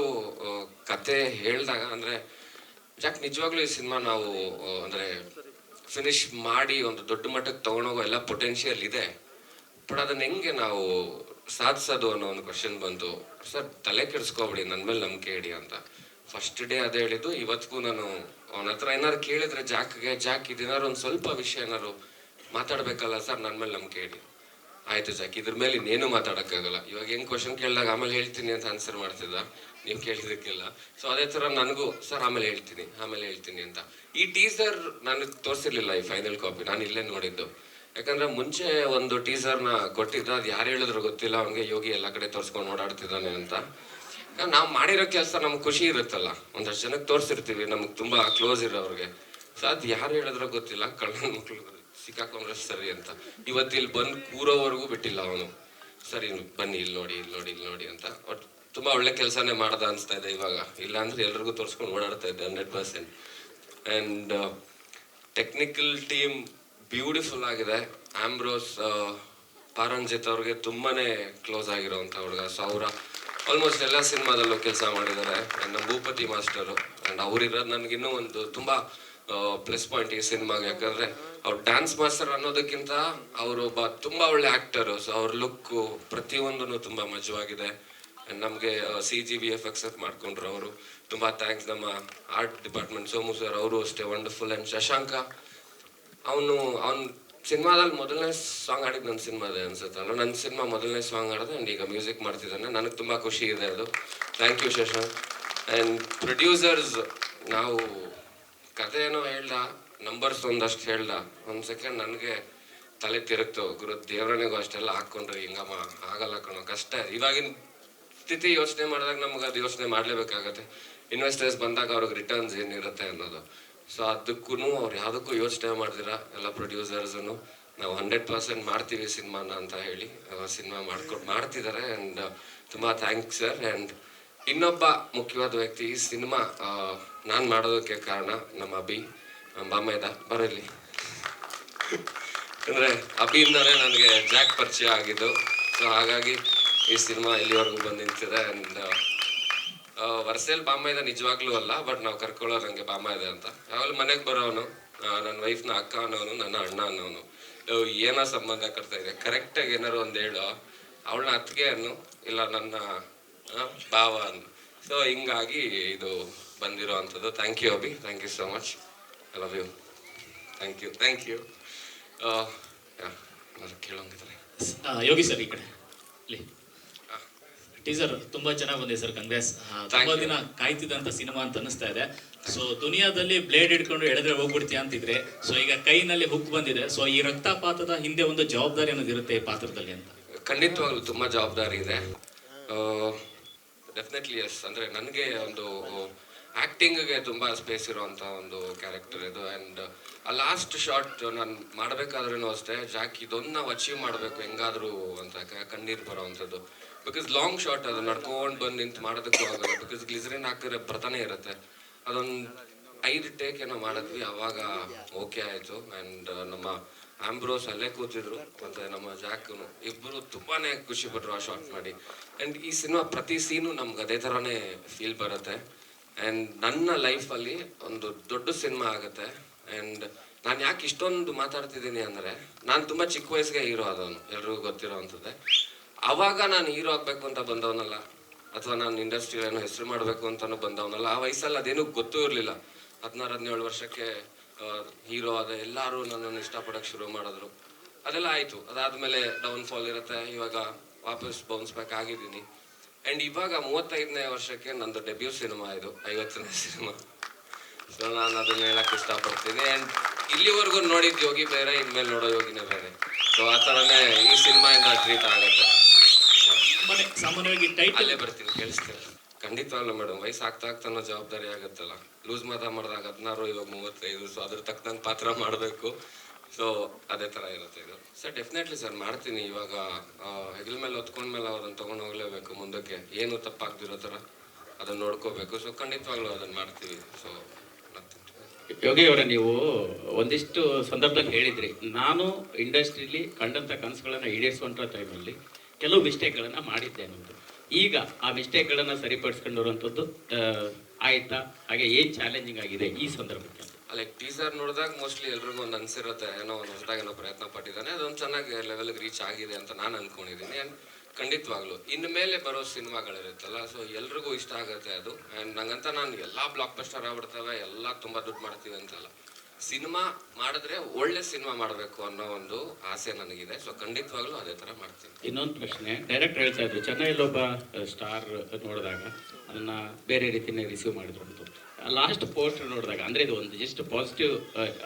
ಕತೆ ಹೇಳಿದಾಗ, ಅಂದರೆ ಜಾಕ್ ನಿಜವಾಗ್ಲೂ ಈ ಸಿನಿಮಾ ನಾವು ಅಂದರೆ ಫಿನಿಶ್ ಮಾಡಿ ಒಂದು ದೊಡ್ಡ ಮಟ್ಟಕ್ಕೆ ತೊಗೊಂಡೋಗೋ ಎಲ್ಲ ಪೊಟೆನ್ಷಿಯಲ್ ಇದೆ. ಬಟ್ ಅದನ್ನು ಹೆಂಗೆ ನಾವು ಸಾಧಿಸೋದು ಅನ್ನೋ ಒಂದು ಕ್ವಶನ್ ಬಂತು. ಸರ್ ತಲೆ ಕೆಡಿಸ್ಕೊಬಿಡಿ, ನನ್ನ ಮೇಲೆ ನಂಬಿಕೆ ಇಡಿ ಅಂತ ಫಸ್ಟ್ ಡೇ ಅದೇ ಹೇಳಿದ್ದು. ಇವತ್ತಿಗೂ ನಾನು ಅವನ ಹತ್ರ ಏನಾದ್ರು ಕೇಳಿದ್ರೆ ಜಾಕ್ ಇದೇನಾದ್ರು ಒಂದು ಸ್ವಲ್ಪ ವಿಷಯ ಏನಾದ್ರು ಮಾತಾಡಬೇಕಲ್ಲ ಸರ್, ನನ್ನ ಮೇಲೆ ನಂಬಿಕೆ ಇಡಿ. ಆಯಿತು ಜಾಕ್, ಇದ್ರ ಮೇಲೆ ಇನ್ನೇನು ಮಾತಾಡೋಕ್ಕಾಗಲ್ಲ. ಇವಾಗ ಹೆಂಗೆ ಕ್ವಶನ್ ಕೇಳಿದಾಗ ಆಮೇಲೆ ಹೇಳ್ತೀನಿ ಅಂತ ಆನ್ಸರ್ ಮಾಡ್ತಿದ್ದ, ನೀವು ಕೇಳಿದಕ್ಕೆಲ್ಲ. ಸೊ ಅದೇ ಥರ ನನಗೂ ಸರ್ ಆಮೇಲೆ ಹೇಳ್ತೀನಿ ಅಂತ. ಈ ಟೀಸರ್ ನನಗೆ ತೋರಿಸಿರ್ಲಿಲ್ಲ, ಈ ಫೈನಲ್ ಕಾಪಿ ನಾನು ಇಲ್ಲೇ ನೋಡಿದ್ದು. ಯಾಕಂದರೆ ಮುಂಚೆ ಒಂದು ಟೀಸರ್ನ ಕೊಟ್ಟಿದ್ದ, ಅದು ಯಾರು ಹೇಳಿದ್ರು ಗೊತ್ತಿಲ್ಲ, ಅವನಿಗೆ ಯೋಗಿ ಎಲ್ಲ ಕಡೆ ತೋರಿಸ್ಕೊಂಡು ಓಡಾಡ್ತಿದ್ದಾನೆ ಅಂತ. ನಾವು ಮಾಡಿರೋ ಕೆಲಸ ನಮ್ಗೆ ಖುಷಿ ಇರುತ್ತಲ್ಲ, ಒಂದಷ್ಟು ಜನಕ್ಕೆ ತೋರಿಸಿರ್ತೀವಿ, ನಮ್ಗೆ ತುಂಬ ಕ್ಲೋಸ್ ಇರೋವ್ರಿಗೆ. ಸೊ ಅದು ಯಾರು ಹೇಳಿದ್ರೋ ಗೊತ್ತಿಲ್ಲ, ಕಳ್ಳನ ಮಕ್ಕಳು ಸಿಕ್ಕಾಕೊಂಡ್ರೆ ಸರಿ ಅಂತ. ಇವತ್ತು ಇಲ್ಲಿ ಬಂದು ಕೂರೋವರೆಗೂ ಬಿಟ್ಟಿಲ್ಲ ಅವನು. ಸರಿ ಬನ್ನಿ ಇಲ್ಲಿ ನೋಡಿ ಅಂತ. ಬಟ್ ತುಂಬ ಒಳ್ಳೆ ಕೆಲಸನೇ ಮಾಡ್ದ ಅನಿಸ್ತಾ ಇದೆ ಇವಾಗ. ಇಲ್ಲ ಅಂದರೆ ಎಲ್ರಿಗೂ ತೋರಿಸ್ಕೊಂಡು ಓಡಾಡ್ತಾ ಇದ್ದೆ 100%. ಆ್ಯಂಡ್ ಟೆಕ್ನಿಕಲ್ ಟೀಮ್ ಬ್ಯೂಟಿಫುಲ್ ಆಗಿದೆ. ಆಂಬ್ರೋಸ್ ಪಾರಂಜಿತ್ ಅವ್ರಿಗೆ ತುಂಬಾ ಕ್ಲೋಸ್ ಆಗಿರೋವಂಥ ಹುಡುಗ. ಸೊ ಅವರ ಆಲ್ಮೋಸ್ಟ್ ಎಲ್ಲ ಸಿನಿಮಾದಲ್ಲೂ ಕೆಲಸ ಮಾಡಿದ್ದಾರೆ. ನಮ್ಮ ಭೂಪತಿ ಮಾಸ್ಟರು. ಆ್ಯಂಡ್ ಅವರಿರೋದು ನನಗಿನ್ನೂ ಒಂದು ತುಂಬ ಪ್ಲಸ್ ಪಾಯಿಂಟ್ ಈ ಸಿನಿಮಾಗೆ. ಯಾಕಂದರೆ ಅವ್ರು ಡ್ಯಾನ್ಸ್ ಮಾಸ್ಟರ್ ಅನ್ನೋದಕ್ಕಿಂತ ಅವರು ಒಬ್ಬ ತುಂಬ ಒಳ್ಳೆ ಆ್ಯಕ್ಟರು. ಸೊ ಅವ್ರ ಲುಕ್ಕು ಪ್ರತಿಯೊಂದೂ ತುಂಬ ಮಜವಾಗಿದೆ. ಆ್ಯಂಡ್ ನಮಗೆ CGVFX ಮಾಡ್ಕೊಂಡ್ರು ಅವರು. ತುಂಬ ಥ್ಯಾಂಕ್ಸ್. ನಮ್ಮ ಆರ್ಟ್ ಡಿಪಾರ್ಟ್ಮೆಂಟ್ ಸೋಮು ಸರ್, ಅವರು ಅಷ್ಟೇ ವಂಡರ್ಫುಲ್. ಆ್ಯಂಡ್ ಶಶಾಂಕ, ಅವನು ಸಿನಿಮಾದಲ್ಲಿ ಮೊದಲನೇ ಸಾಂಗ್ ಆಡಿದ್ದು ನನ್ನ ಸಿನಿಮಾದೇ ಅನ್ಸುತ್ತಲ್ಲ. ನನ್ನ ಸಿನಿಮಾ ಮೊದಲನೇ ಸಾಂಗ್ ಆಡಿದೆ. ಆ್ಯಂಡ್ ಈಗ ಮ್ಯೂಸಿಕ್ ಮಾಡ್ತಿದ್ದಾನೆ. ನನಗೆ ತುಂಬ ಖುಷಿ ಇದೆ ಅದು. Thank you Shashank. And producers, ನಾವು ಕಥೆ ಏನೋ ಹೇಳ್ದ, ನಂಬರ್ಸ್ ಒಂದಷ್ಟು ಹೇಳ್ದ. ಒಂದು ಸೆಕೆಂಡ್ ನನಗೆ ತಲೆ ತಿರುಗ್ತು. ಗುರು ದೇವ್ರನಿಗೂ ಅಷ್ಟೆಲ್ಲ ಹಾಕ್ಕೊಂಡ್ರೆ ಹಿಂಗಮ್ಮ ಆಗಲ್ಲ ಕಣೋ, ಕಷ್ಟ. ಇವಾಗಿನ ಸ್ಥಿತಿ ಯೋಚನೆ ಮಾಡಿದಾಗ ನಮ್ಗೆ ಅದು ಯೋಚನೆ ಮಾಡಲೇಬೇಕಾಗತ್ತೆ. ಇನ್ವೆಸ್ಟರ್ಸ್ ಬಂದಾಗ ಅವ್ರಿಗೆ ರಿಟರ್ನ್ಸ್ ಏನಿರುತ್ತೆ ಅನ್ನೋದು. ಸೊ ಅದಕ್ಕೂ ಅವ್ರು ಯಾವುದಕ್ಕೂ ಯೋಚನೆ ಮಾಡ್ದಿರ ಎಲ್ಲ ಪ್ರೊಡ್ಯೂಸರ್ಸು ನಾವು 100% ಮಾಡ್ತೀವಿ ಸಿನಿಮಾನ ಅಂತ ಹೇಳಿ ಸಿನಿಮಾ ಮಾಡ್ತಿದ್ದಾರೆ. ಆ್ಯಂಡ್ ತುಂಬ ಥ್ಯಾಂಕ್ಸ್ ಸರ್. ಆ್ಯಂಡ್ ಇನ್ನೊಬ್ಬ ಮುಖ್ಯವಾದ ವ್ಯಕ್ತಿ ಈ ಸಿನಿಮಾ ನಾನು ಮಾಡೋದಕ್ಕೆ ಕಾರಣ ನಮ್ಮ ಅಭಿ ಬಾಮೇದ ಬರಲಿ. ಅಂದರೆ ಅಭಿಯಿಂದಲೇ ನನಗೆ ಜಾಕ್ ಪರಿಚಯ ಆಗಿದ್ದು. ಸೊ ಹಾಗಾಗಿ ಈ ಸಿನಿಮಾ ಇಲ್ಲಿವರೆಗೂ ಬಂದು ನಿಂತಿದೆ. ಆ್ಯಂಡ್ ವರ್ಷದಲ್ಲಿ ಬಾಮ ನಿಜವಾಗ್ಲೂ ಅಲ್ಲ, ಬಟ್ ನಾವು ಕರ್ಕೊಳ್ಳೋ ನನಗೆ ಬಾಮ ಇದೆ ಅಂತ. ಯಾವಾಗಲೂ ಮನೆಗೆ ಬರೋನು, ನನ್ನ ವೈಫ್ನ ಅಕ್ಕ ಅನ್ನೋನು, ನನ್ನ ಅಣ್ಣ ಅನ್ನೋನು. ಏನೋ ಸಂಬಂಧ ಕಟ್ತಾ ಇದೆ, ಕರೆಕ್ಟಾಗಿ ಏನಾರು ಒಂದು ಹೇಳು, ಅವಳನ್ನ ಅತ್ತಿಗೆ ಅನ್ನು, ಇಲ್ಲ ನನ್ನ ಭಾವ ಅನ್ನು. ಸೊ ಹಿಂಗಾಗಿ ಇದು ಬಂದಿರೋ ಅಂಥದ್ದು. Thank you Abhi, thank you so much, I love you. Thank you. ಕೇಳೋಂಗಿದ್ರೆ ಯೋಗಿ ಸರ್ ಈ ಕಡೆ ಇಲ್ಲಿ ಟೀಸರ್ ತುಂಬಾ ಚೆನ್ನಾಗಿ ಬಂದಿದೆ ಸರ್, ಕಂಗ್ರೆಸ್. ತುಂಬಾ ದಿನ ಕಾಯ್ತಿದ್ದಂತ ಸಿನಿಮಾ ಅಂತ ಅನಿಸ್ತಾ ಇದೆ. ಸೊ ದುನಿಯಾದಲ್ಲಿ ಬ್ಲೇಡ್ ಹಿಡ್ಕೊಂಡು ಎಳೆದ್ರೆ ಹೋಗ್ಬಿಡ್ತೀಯ ಅಂತಿದ್ರೆ, ಸೊ ಈಗ ಕೈನಲ್ಲಿ ಹುಕ್ ಬಂದಿದೆ. ಸೊ ಈ ರಕ್ತಪಾತದ ಹಿಂದೆ ಒಂದು ಜವಾಬ್ದಾರಿ ಅನ್ನೋದು ಇರುತ್ತೆ ಈ ಪಾತ್ರದಲ್ಲಿ ಅಂತ. ಖಂಡಿತವಾಗ್ಲೂ ತುಂಬ ಜವಾಬ್ದಾರಿ ಇದೆ. Definitely yes. ಅಂದರೆ ನನಗೆ ಒಂದು ಆ್ಯಕ್ಟಿಂಗ್ಗೆ ತುಂಬ ಸ್ಪೇಸ್ ಇರೋವಂಥ ಒಂದು ಕ್ಯಾರೆಕ್ಟರ್ ಇದು. ಆ್ಯಂಡ್ ಆ ಲಾಸ್ಟ್ ಶಾರ್ಟ್ ನಾನು ಮಾಡಬೇಕಾದ್ರೂ ಅಷ್ಟೇ, ಜಾಕ್ ಇದೊಂದು ನಾವು ಅಚೀವ್ ಮಾಡಬೇಕು ಹೆಂಗಾದರೂ ಅಂತ ಕಣ್ಣೀರು ಬರೋವಂಥದ್ದು. ಬಿಕಾಸ್ ಲಾಂಗ್ ಶಾರ್ಟ್ ಅದು ನಡ್ಕೊಂಡು ಬಂದು ನಿಂತು ಮಾಡೋದಕ್ಕೂ ಆಗಲ್ಲ. ಬಿಕಾಸ್ ಗ್ಲಿಸರಿನ್ ಹಾಕಿದ್ರೆ ಬರ್ತಾನೆ ಇರುತ್ತೆ. ಅದೊಂದು 5 ಟೇಕ್ ಏನೋ ಮಾಡಿದ್ವಿ, ಅವಾಗ ಓಕೆ ಆಯಿತು. ಆ್ಯಂಡ್ ನಮ್ಮ ಆಂಬ್ರೋಸ್ ಅಲ್ಲೇ ಕೂತಿದ್ರು, ಮತ್ತು ನಮ್ಮ ಜಾಕು ಇಬ್ಬರು ತುಂಬಾ ಖುಷಿಪಟ್ಟರು ಆ ಶಾರ್ಟ್ ಮಾಡಿ. ಆ್ಯಂಡ್ ಈ ಸಿನಿಮಾ ಪ್ರತಿ ಸೀನು ನಮ್ಗೆ ಅದೇ ಥರನೇ ಫೀಲ್ ಬರುತ್ತೆ. ಆ್ಯಂಡ್ ನನ್ನ ಲೈಫಲ್ಲಿ ಒಂದು ದೊಡ್ಡ ಸಿನಿಮಾ ಆಗುತ್ತೆ. ಆ್ಯಂಡ್ ನಾನು ಯಾಕೆ ಇಷ್ಟೊಂದು ಮಾತಾಡ್ತಿದ್ದೀನಿ ಅಂದರೆ, ನಾನು ತುಂಬ ಚಿಕ್ಕ ವಯಸ್ಸಿಗೆ ಹೀರೋ ಆದವನು, ಎಲ್ರಿಗೂ ಗೊತ್ತಿರೋ ಅಂಥದ್ದೇ. ಆವಾಗ ನಾನು ಹೀರೋ ಆಗಬೇಕು ಅಂತ ಬಂದವನಲ್ಲ, ಅಥವಾ ನಾನು ಇಂಡಸ್ಟ್ರಿಯಲ್ಲಿ ಏನೋ ಹೆಸರು ಮಾಡಬೇಕು ಅಂತಲೂ ಬಂದವನಲ್ಲ. ಆ ವಯಸ್ಸಲ್ಲಿ ಅದೇನೂ ಗೊತ್ತೂ ಇರಲಿಲ್ಲ. 16-17 ವರ್ಷಕ್ಕೆ ಹೀರೋ ಆದ, ಎಲ್ಲರೂ ನನ್ನನ್ನು ಇಷ್ಟಪಡೋಕ್ಕೆ ಶುರು ಮಾಡಿದ್ರು. ಅದೆಲ್ಲ ಆಯಿತು. ಅದಾದಮೇಲೆ ಡೌನ್ಫಾಲ್ ಇರುತ್ತೆ. ಇವಾಗ ವಾಪಸ್ ಬೌನ್ಸ್ ಬ್ಯಾಕ್ ಆಗಿದ್ದೀನಿ. ಆ್ಯಂಡ್ ಇವಾಗ 35ನೇ ವರ್ಷಕ್ಕೆ ನಂದು ಡೆಬ್ಯೂ ಸಿನಿಮಾ ಇದು, 50ನೇ ಸಿನಿಮಾ. ಸೊ ನಾನು ಅದನ್ನ ಹೇಳಕ್ಕೆ ಇಷ್ಟಪಡ್ತೀನಿ. ಆ್ಯಂಡ್ ಇಲ್ಲಿವರೆಗೂ ನೋಡಿದ್ದು ಯೋಗಿ ಬೇರೆ, ಇನ್ಮೇಲೆ ನೋಡೋ ಯೋಗಿನೇ ಬೇರೆ. ಸೊ ಆ ಥರನೇ ಈ ಸಿನಿಮಾಯಿಂದ ಟ್ರೀಟ್ ಆಗುತ್ತೆ. ಸಾಮಾನ್ಯವಾಗಿ ಟೈಟಲ್ ಅಲ್ಲೇ ಬರ್ತೀನಿ, ಕೇಳಿಸ್ತೀರ? ಖಂಡಿತವಾಗ್ಲೂ ಮೇಡಮ್, ವಯಸ್ಸು ಆಗ್ತಾ ಆಗ್ತಾನೋ ಜವಾಬ್ದಾರಿ ಆಗುತ್ತಲ್ಲ. ಲೂಸ್ ಮಾಡಿದಾಗ 16, ಇವಾಗ 35. ಸೊ ಅದ್ರ ತಕ್ಕಂಗೆ ಪಾತ್ರ ಮಾಡಬೇಕು. ಸೊ ಅದೇ ಥರ ಇರುತ್ತೆ ಇದು. ಸರ್ ಡೆಫಿನೆಟ್ಲಿ ಸರ್ ಮಾಡ್ತೀನಿ. ಇವಾಗ ಹೆಗಲ ಮೇಲೆ ಹೊತ್ಕೊಂಡ್ಮೇಲೆ ಅವ್ರನ್ನ ತೊಗೊಂಡು ಹೋಗಲೇಬೇಕು ಮುಂದಕ್ಕೆ. ಏನು ತಪ್ಪಾಗ್ದಿರೋ ಥರ ಅದನ್ನು ನೋಡ್ಕೋಬೇಕು. ಸೊ ಖಂಡಿತವಾಗ್ಲೂ ಅದನ್ನು ಮಾಡ್ತೀವಿ. ಸೊ ಯೋಗಿ ಅವರೇ, ನೀವು ಒಂದಿಷ್ಟು ಸಂದರ್ಭದಲ್ಲಿ ಹೇಳಿದ್ರಿ, ನಾನು ಇಂಡಸ್ಟ್ರಿಲಿ ಕಂಡಂಥ ಕನಸುಗಳನ್ನು ಈಡೇರಿಸುವಂಥ ಟೈಮಲ್ಲಿ ಕೆಲವು ಮಿಸ್ಟೇಕ್ಗಳನ್ನು ಮಾಡಿದ್ದೆ ಅನ್ನೋದು. ಈಗ ಆ ಮಿಸ್ಟೇಕ್ಗಳನ್ನು ಸರಿಪಡಿಸ್ಕೊಂಡಿರುವಂಥದ್ದು ಆಯ್ತಾ? ಹಾಗೆ ಏನು ಚಾಲೆಂಜಿಂಗ್ ಆಗಿದೆ ಈ ಸಂದರ್ಭಕ್ಕೆ? ಅಲ್ಲ, ಟೀಸರ್ ನೋಡಿದಾಗ ಮೋಸ್ಟ್ಲಿ ಎಲ್ರಿಗೂ ಒಂದು ಅನ್ಸಿರುತ್ತೆ, ಏನೋ ಒಂದು ಹೊಸದಾಗಿ ಏನೋ ಪ್ರಯತ್ನ ಪಟ್ಟಿದ್ದಾನೆ, ಅದೊಂದು ಚೆನ್ನಾಗಿ ಲೆವೆಲ್ಗೆ ರೀಚ್ ಆಗಿದೆ ಅಂತ ನಾನು ಅಂದ್ಕೊಂಡಿದ್ದೀನಿ. ಆ್ಯಂಡ್ ಖಂಡಿತವಾಗ್ಲೂ ಇನ್ನು ಮೇಲೆ ಬರೋ ಸಿನಿಮಾಗಳಿರುತ್ತಲ್ಲ, ಸೊ ಎಲ್ರಿಗೂ ಇಷ್ಟ ಆಗುತ್ತೆ ಅದು. ಆ್ಯಂಡ್ ನಂಗಂತ ನಾನು ಎಲ್ಲ ಬ್ಲಾಕ್ ಬಸ್ಟರ್ ಆಗ್ಬಿಡ್ತವೆ, ಎಲ್ಲ ತುಂಬ ದುಡ್ಡು ಮಾಡ್ತೀವಿ ಅಂತಲ್ಲ. ಸಿನಿಮಾ ಮಾಡಿದ್ರೆ ಒಳ್ಳೆ ಸಿನಿಮಾ ಮಾಡಬೇಕು ಅನ್ನೋ ಒಂದು ಆಸೆ ನನಗಿದೆ. ಸೊ ಖಂಡಿತವಾಗ್ಲೂ ಅದೇ ಥರ ಮಾಡ್ತೀನಿ. ಇನ್ನೊಂದು ಪ್ರಶ್ನೆ, ಡೈರೆಕ್ಟ್ ಹೇಳ್ತಾ ಇದ್ರು, ಚೆನ್ನೈಯಲ್ಲೊಬ್ಬ ಸ್ಟಾರ್ ನೋಡಿದಾಗ ಅದನ್ನು ಬೇರೆ ರೀತಿಯೇ ರಿಸೀವ್ ಮಾಡಿದ್ರು ಅಂತ. ಲಾಸ್ಟ್ ಪೋಸ್ಟರ್ ನೋಡಿದಾಗ, ಅಂದರೆ ಇದು ಒಂದು ಜಸ್ಟ್ ಪಾಸಿಟಿವ್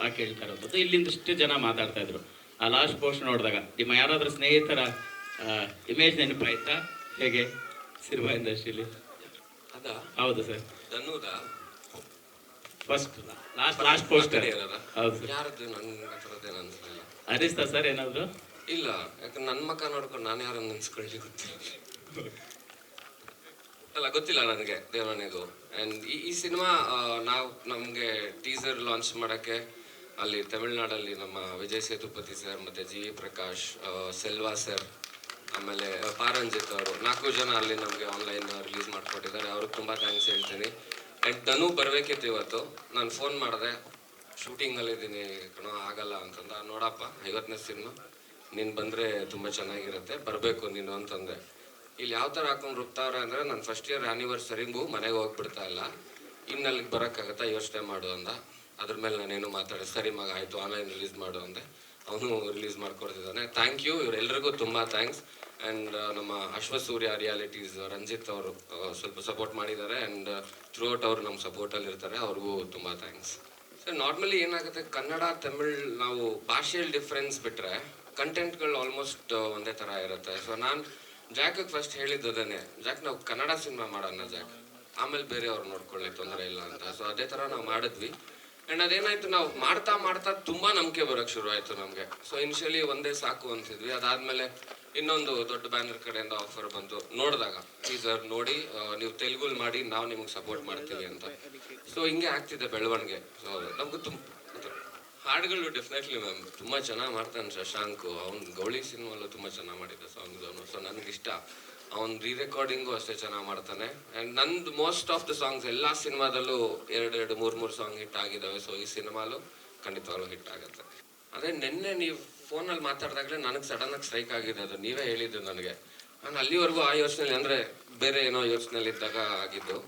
ಆಗಿ ಹೇಳ್ತಾ ಇರೋಂಥದ್ದು, ಇಲ್ಲಿಂದಷ್ಟು ಜನ ಮಾತಾಡ್ತಾ ಇದ್ರು. ಆ ಲಾಸ್ಟ್ ಪೋಸ್ಟ್ ನೋಡಿದಾಗ ನಿಮ್ಮ ಯಾರಾದರೂ ಸ್ನೇಹಿತರ ಇಮೇಜ್ ನೆನಪಾಯ್ತಾ? ಹೇಗೆ ಸಿನಿಮಾ ಇಂಡಸ್ಟ್ರಿಲಿ? ಅದಾ? ಹೌದು ಸರ್. ಧನುದಾ? ಫಸ್ಟ್ ಲಾಸ್ಟ್ ಪೋಸ್ಟರ್ ಹೌದು ಸರ್. ಯಾರದ್ದು? ನನ್ನ ಹತ್ರದ್ದೇನು ಅನ್ಸಲಿಲ್ಲ. ಅನಿಸ್ತಾ ಸರ್ ಏನಾದರೂ? ಇಲ್ಲ, ಯಾಕಂದ್ರೆ ನನ್ನ ಮಕ್ಕ ನೋಡ್ಕೊಂಡು ನಾನು ಯಾರನ್ನು ನೆನ್ಸ್ಕೊಳ್ಳಿ ಗೊತ್ತಿಲ್ಲ. ಅಲ್ಲ, ಗೊತ್ತಿಲ್ಲ ನನಗೆ ದೇವನಿಗೂ. ಆ್ಯಂಡ್ ಈ ಸಿನಿಮಾ ನಮಗೆ ಟೀಸರ್ ಲಾಂಚ್ ಮಾಡೋಕ್ಕೆ ಅಲ್ಲಿ ತಮಿಳ್ನಾಡಲ್ಲಿ ನಮ್ಮ ವಿಜಯ್ ಸೇತುಪತಿ ಸರ್ ಮತ್ತು ಜಿ ಪ್ರಕಾಶ್, ಸೆಲ್ವಾ ಸರ್, ಆಮೇಲೆ ಪಾರಂಜಿತ್ ಅವರು 4 ಜನ ಅಲ್ಲಿ ನಮಗೆ ಆನ್ಲೈನ್ ರಿಲೀಸ್ ಮಾಡಿಕೊಟ್ಟಿದ್ದಾರೆ. ಅವ್ರಿಗೆ ತುಂಬ ಥ್ಯಾಂಕ್ಸ್ ಹೇಳ್ತೀನಿ. ಆ್ಯಂಡ್ ನಾನು ಬರಬೇಕಿತ್ತು ಇವತ್ತು. ನಾನು ಫೋನ್ ಮಾಡಿದೆ, ಶೂಟಿಂಗಲ್ಲಿದ್ದೀನಿ ಕಣೋ, ಆಗಲ್ಲ ಅಂತಂದ. ನೋಡಪ್ಪ, 50ನೇ ಸಿನಿಮಾ, ನೀನು ಬಂದರೆ ತುಂಬ ಚೆನ್ನಾಗಿರುತ್ತೆ, ಬರಬೇಕು ನೀನು ಅಂತಂದೆ. ಇಲ್ಲಿ ಯಾವ ಥರ ಹಾಕೊಂಡು ರುಬ್ತಾವ್ರೆ ಅಂದರೆ, ನನ್ನ ಫಸ್ಟ್ ಇಯರ್ ಆ್ಯನಿವರ್ಸರಿಗೂ ಮನೆಗೆ ಹೋಗ್ಬಿಡ್ತಾ ಇಲ್ಲ, ಇನ್ನು ಅಲ್ಲಿಗೆ ಬರೋಕ್ಕಾಗತ್ತಾ, ಯೋಚನೆ ಮಾಡು ಅಂದ. ಅದ್ರ ಮೇಲೆ ನಾನೇನು ಮಾತಾಡಿದೆ, ಸರಿ ಮಗ ಆಯಿತು ಆನ್ಲೈನ್ ರಿಲೀಸ್ ಮಾಡು ಅಂದೆ. ಅವನು ರಿಲೀಸ್ ಮಾಡ್ಕೊಡ್ತಿದ್ದಾನೆ. ಥ್ಯಾಂಕ್ ಯು, ಇವರೆಲ್ಲರಿಗೂ ತುಂಬ ಥ್ಯಾಂಕ್ಸ್. ಆ್ಯಂಡ್ ನಮ್ಮ ಅಶ್ವಸೂರ್ಯ ರಿಯಾಲಿಟೀಸ್ ರಂಜಿತ್ ಅವರು ಸ್ವಲ್ಪ ಸಪೋರ್ಟ್ ಮಾಡಿದ್ದಾರೆ. ಆ್ಯಂಡ್ ಥ್ರೂ ಔಟ್ ಅವರು ನಮ್ಮ ಸಪೋರ್ಟಲ್ಲಿ ಇರ್ತಾರೆ, ಅವ್ರಿಗೂ ತುಂಬ ಥ್ಯಾಂಕ್ಸ್. ಸರ್ ನಾರ್ಮಲಿ ಏನಾಗುತ್ತೆ, ಕನ್ನಡ ತಮಿಳ್ ನಾವು ಭಾಷೆಯಲ್ಲಿ ಡಿಫ್ರೆನ್ಸ್ ಬಿಟ್ಟರೆ ಕಂಟೆಂಟ್ಗಳು ಆಲ್ಮೋಸ್ಟ್ ಒಂದೇ ಥರ ಇರುತ್ತೆ. ಸೊ ನಾನು ಜಾಕಿಗೆ ಫಸ್ಟ್ ಹೇಳಿದ್ದದೇ, ಜಾಕ್ ನಾವು ಕನ್ನಡ ಸಿನಿಮಾ ಮಾಡೋಣ ಜಾಕ್, ಆಮೇಲೆ ಬೇರೆ ಅವ್ರು ನೋಡ್ಕೊಳ್ಳಿ, ತೊಂದರೆ ಇಲ್ಲ ಅಂತ. ಸೊ ಅದೇ ಥರ ನಾವು ಮಾಡಿದ್ವಿ. ಆ್ಯಂಡ್ ಅದೇನಾಯ್ತು, ನಾವು ಮಾಡ್ತಾ ಮಾಡ್ತಾ ತುಂಬ ನಂಬಿಕೆ ಬರೋಕ್ಕೆ ಶುರು ಆಯಿತು ನಮಗೆ. ಸೊ ಇನಿಷಿಯಲಿ ಒಂದೇ ಸಾಕು ಅಂತಿದ್ವಿ. ಅದಾದಮೇಲೆ ಇನ್ನೊಂದು ದೊಡ್ಡ ಬ್ಯಾನರ್ ಕಡೆಯಿಂದ ಆಫರ್ ಬಂತು. ನೋಡಿದಾಗ ಟೀಸರ್ ನೋಡಿ ನೀವು ತೆಲುಗುಲ್ ಮಾಡಿ, ನಾವು ನಿಮಗೆ ಸಪೋರ್ಟ್ ಮಾಡ್ತೀವಿ ಅಂತ. ಸೊ ಹಿಂಗೆ ಆಗ್ತಿದೆ ಬೆಳವಣಿಗೆ. ಸೊ ನಮಗೂ ಹಾಡುಗಳು ಡೆಫಿನೆಟ್ಲಿ ಮ್ಯಾಮ್ ತುಂಬ ಚೆನ್ನಾಗಿ ಮಾಡ್ತಾನೆ ಶಶಾಂಕ್. ಅವ್ನು ಗೌಳಿ ಸಿನಿಮಾಲು ತುಂಬ ಚೆನ್ನಾಗಿ ಮಾಡಿದ್ದ ಸಾಂಗ್ಸ್ ಅವನು. ಸೊ ನನಗಿಷ್ಟ. ಅವ್ನು ರೀ ರೆಕಾರ್ಡಿಂಗು ಅಷ್ಟೇ ಚೆನ್ನಾಗಿ ಮಾಡ್ತಾನೆ. ಆ್ಯಂಡ್ ನಂದು ಮೋಸ್ಟ್ ಆಫ್ ದ ಸಾಂಗ್ಸ್ ಎಲ್ಲ ಸಿನಿಮಾದಲ್ಲೂ 2-3 ಸಾಂಗ್ ಹಿಟ್ ಆಗಿದ್ದಾವೆ. ಸೊ ಈ ಸಿನಿಮಾಲು ಖಂಡಿತವಾಗ್ಲೂ ಹಿಟ್ ಆಗುತ್ತೆ. ಅದೇ ನಿನ್ನೆ ನೀವು ಫೋನಲ್ಲಿ ಮಾತಾಡಿದಾಗಲೇ ನನಗೆ ಸಡನ್ನಾಗಿ ಸ್ಟ್ರೈಕ್ ಆಗಿದೆ. ಅದು ನೀವೇ ಹೇಳಿದ್ದು ನನಗೆ. ನಾನು ಅಲ್ಲಿವರೆಗೂ ಆ ಯೋಚನೆಯಲ್ಲಿ, ಅಂದರೆ ಬೇರೆ ಏನೋ ಯೋಚನೆಯಲ್ಲಿ ಇದ್ದಾಗ ಆಗಿದ್ದು.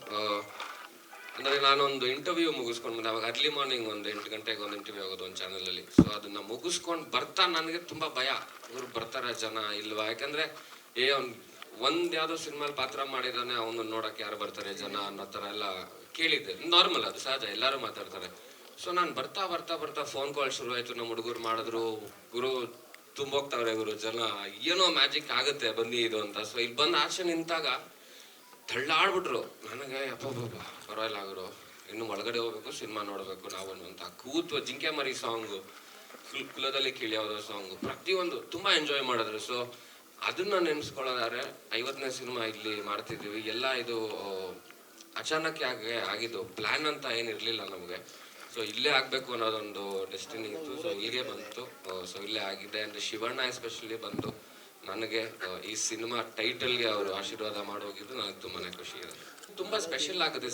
ಅಂದರೆ ನಾನೊಂದು ಇಂಟರ್ವ್ಯೂ ಮುಗಿಸ್ಕೊಂಡು ಬಂದೆ. ಅವಾಗ ಅರ್ಲಿ ಮಾರ್ನಿಂಗ್ ಒಂದು 8 ಗಂಟೆಗೆ ಒಂದು ಇಂಟರ್ವ್ಯೂ ಆಗೋದು ಒಂದು ಚಾನಲಲ್ಲಿ. ಸೊ ಅದನ್ನು ಮುಗಿಸ್ಕೊಂಡು ಬರ್ತಾ ನನಗೆ ತುಂಬ ಭಯ, ಇವ್ರು ಬರ್ತಾರೆ ಜನ ಇಲ್ವಾ. ಯಾಕಂದರೆ ಅವ್ನು ಯಾವುದೋ ಸಿನಿಮಾಲಿ ಪಾತ್ರ ಮಾಡಿದಾನೆ, ಅವನು ನೋಡೋಕೆ ಯಾರು ಬರ್ತಾರೆ ಜನ ಅನ್ನೋ ಥರ ಎಲ್ಲ ಕೇಳಿದ್ದೆ. ನಾರ್ಮಲ್, ಅದು ಸಹಜ, ಎಲ್ಲರೂ ಮಾತಾಡ್ತಾರೆ. ಸೊ ನಾನು ಬರ್ತಾ ಫೋನ್ ಕಾಲ್ ಶುರು ಆಯಿತು. ನಮ್ಮ ಹುಡುಗರು ಮಾಡಿದ್ರು, ಗುರು ತುಂಬೋಗ್ತಾವ್ರೆ ಗುರು ಜನ, ಏನೋ ಮ್ಯಾಜಿಕ್ ಆಗುತ್ತೆ ಬನ್ನಿ ಇದು ಅಂತ. ಸೊ ಇಲ್ಲಿ ಬಂದು ಆಚೆ ನಿಂತಾಗ ತಳ್ಳಾಡ್ಬಿಟ್ರು. ನನಗೆ ಅಪ್ಪಬ್ಬ ಪರವಾಗಿಲ್ಲ ಗುರು, ಇನ್ನು ಒಳಗಡೆ ಹೋಗ್ಬೇಕು, ಸಿನಿಮಾ ನೋಡಬೇಕು ನಾವು ಅಂತ. ಕೂತು ಜಿಂಕೆ ಮರಿ ಸಾಂಗು, ಕುಲದಲ್ಲಿ ಕಿಳಿಯೋದು ಸಾಂಗು, ಪ್ರತಿಯೊಂದು ತುಂಬ ಎಂಜಾಯ್ ಮಾಡಿದ್ರು. ಸೊ ಅದನ್ನ ನೆನೆಸ್ಕೊಳ್ಳೋದಾದ್ರೆ 50ನೇ ಸಿನಿಮಾ ಇಲ್ಲಿ ಮಾಡ್ತಿದ್ದೀವಿ. ಎಲ್ಲ ಇದು ಅಚಾನಕ್ ಆಗಿದ್ದು, ಪ್ಲ್ಯಾನ್ ಅಂತ ಏನಿರಲಿಲ್ಲ ನಮಗೆ. ಸೊ ಇಲ್ಲೇ ಆಗಬೇಕು ಅನ್ನೋದೊಂದು ಡೆಸ್ಟಿನಿ ಇತ್ತು. ಸೊ ಇಲ್ಲಿಗೆ ಬಂತು. ಸೊ ಇಲ್ಲೇ ಆಗಿದೆ. ಅಂದರೆ ಶಿವಣ್ಣ ಎಸ್ಪೆಷಲಿ ಬಂದು ನನಗೆ ಈ ಸಿನಿಮಾ ಟೈಟಲ್ಗೆ ಅವರು ಆಶೀರ್ವಾದ ಮಾಡೋಗಿದ್ದು ನನಗೆ ತುಂಬಾ ಖುಷಿ ಇದೆ. ತುಂಬ ಸ್ಪೆಷಲ್ ಆಗುತ್ತೆ.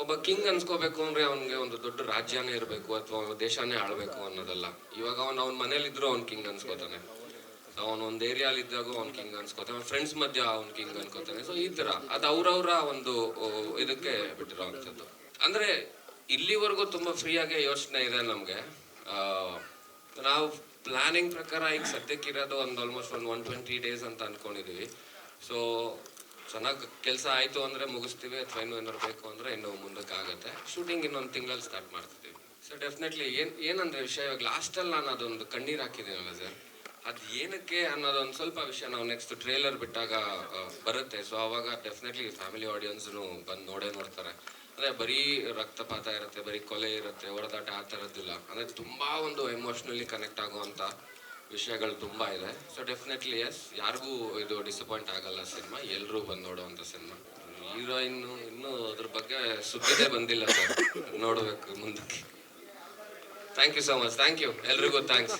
ಒಬ್ಬ ಕಿಂಗ್ ಅನ್ಸ್ಕೋಬೇಕು ಅಂದರೆ ಅವನಿಗೆ ಒಂದು ದೊಡ್ಡ ರಾಜ್ಯನೇ ಇರಬೇಕು ಅಥವಾ ದೇಶನೇ ಆಳಬೇಕು ಅನ್ನೋದಲ್ಲ. ಇವಾಗ ಅವನ ಮನೇಲಿದ್ರು ಅವ್ನು ಕಿಂಗ್ ಅನ್ಸ್ಕೋತಾನೆ, ಅವನು ಒಂದು ಏರಿಯಾಲಿ ಇದ್ದಾಗ ಅವ್ನು ಕಿಂಗ್ ಅನ್ಸ್ಕೋತಾನೆ, ಫ್ರೆಂಡ್ಸ್ ಮಧ್ಯ ಅವ್ನು ಕಿಂಗ್ ಅನ್ಕೋತಾನೆ. ಸೊ ಈ ಥರ ಅದು ಅವ್ರವ್ರ ಒಂದು ಇದಕ್ಕೆ ಬಿಟ್ಟಿರೋ ಅಂಥದ್ದು. ಅಂದರೆ ಇಲ್ಲಿವರೆಗೂ ತುಂಬ ಫ್ರೀಯಾಗೆ ಯೋಚನೆ ಇದೆ ನಮಗೆ. ನಾವು ಪ್ಲಾನಿಂಗ್ ಪ್ರಕಾರ ಈಗ ಸದ್ಯಕ್ಕಿರೋದು ಒಂದು ಆಲ್ಮೋಸ್ಟ್ 120 ಡೇಸ್ ಅಂತ ಅಂದ್ಕೊಂಡಿದ್ದೀವಿ. ಸೊ ಚೆನ್ನಾಗಿ ಕೆಲಸ ಆಯಿತು ಅಂದರೆ ಮುಗಿಸ್ತೀವಿ, ಅಥವಾ ಇನ್ನೂ ಏನಾದ್ರು ಬೇಕು ಅಂದರೆ ಇನ್ನೂ ಮುಂದಕ್ಕೆ ಆಗುತ್ತೆ. ಶೂಟಿಂಗ್ ಇನ್ನೊಂದು ತಿಂಗಳಲ್ಲಿ ಸ್ಟಾರ್ಟ್ ಮಾಡ್ತಿದ್ದೀವಿ. ಸೊ ಡೆಫಿನೆಟ್ಲಿ ಏನಂದರೆ ವಿಷಯ, ಇವಾಗ ಲಾಸ್ಟಲ್ಲಿ ನಾನು ಅದೊಂದು ಕಣ್ಣೀರು ಹಾಕಿದ್ದೀನಲ್ಲ ಸರ್, ಅದು ಏನಕ್ಕೆ ಅನ್ನೋದೊಂದು ಸ್ವಲ್ಪ ವಿಷಯ ನಾವು ನೆಕ್ಸ್ಟ್ ಟ್ರೇಲರ್ ಬಿಟ್ಟಾಗ ಬರುತ್ತೆ. ಸೊ ಅವಾಗ ಡೆಫಿನೆಟ್ಲಿ ಫ್ಯಾಮಿಲಿ ಆಡಿಯನ್ಸ್ನು ಬಂದು ನೋಡ್ತಾರೆ. ಅಂದರೆ ಬರೀ ರಕ್ತಪಾತ ಇರುತ್ತೆ, ಬರೀ ಕೊಲೆ ಇರುತ್ತೆ, ಹೊಡೆದಾಟ ಆ ಥರದ್ದಿಲ್ಲ. ಅಂದರೆ ತುಂಬ ಒಂದು ಎಮೋಷ್ನಲಿ ಕನೆಕ್ಟ್ ಆಗುವಂಥ ವಿಷಯಗಳು ತುಂಬ ಇದೆ. ಸೊ ಡೆಫಿನೆಟ್ಲಿ ಎಸ್, ಯಾರಿಗೂ ಇದು ಡಿಸಪಾಯಿಂಟ್ ಆಗಲ್ಲ ಸಿನಿಮಾ, ಎಲ್ಲರೂ ಬಂದು ನೋಡುವಂಥ ಸಿನಿಮಾ. ಹೀರೋಯಿನ್ನು ಇನ್ನೂ ಅದ್ರ ಬಗ್ಗೆ ಸುದ್ದಿನೇ ಬಂದಿಲ್ಲ ಸರ್, ನೋಡಬೇಕು ಮುಂದಕ್ಕೆ. Thank you so much. Thank you ಎಲ್ರಿಗೂ, ಥ್ಯಾಂಕ್ಸ್.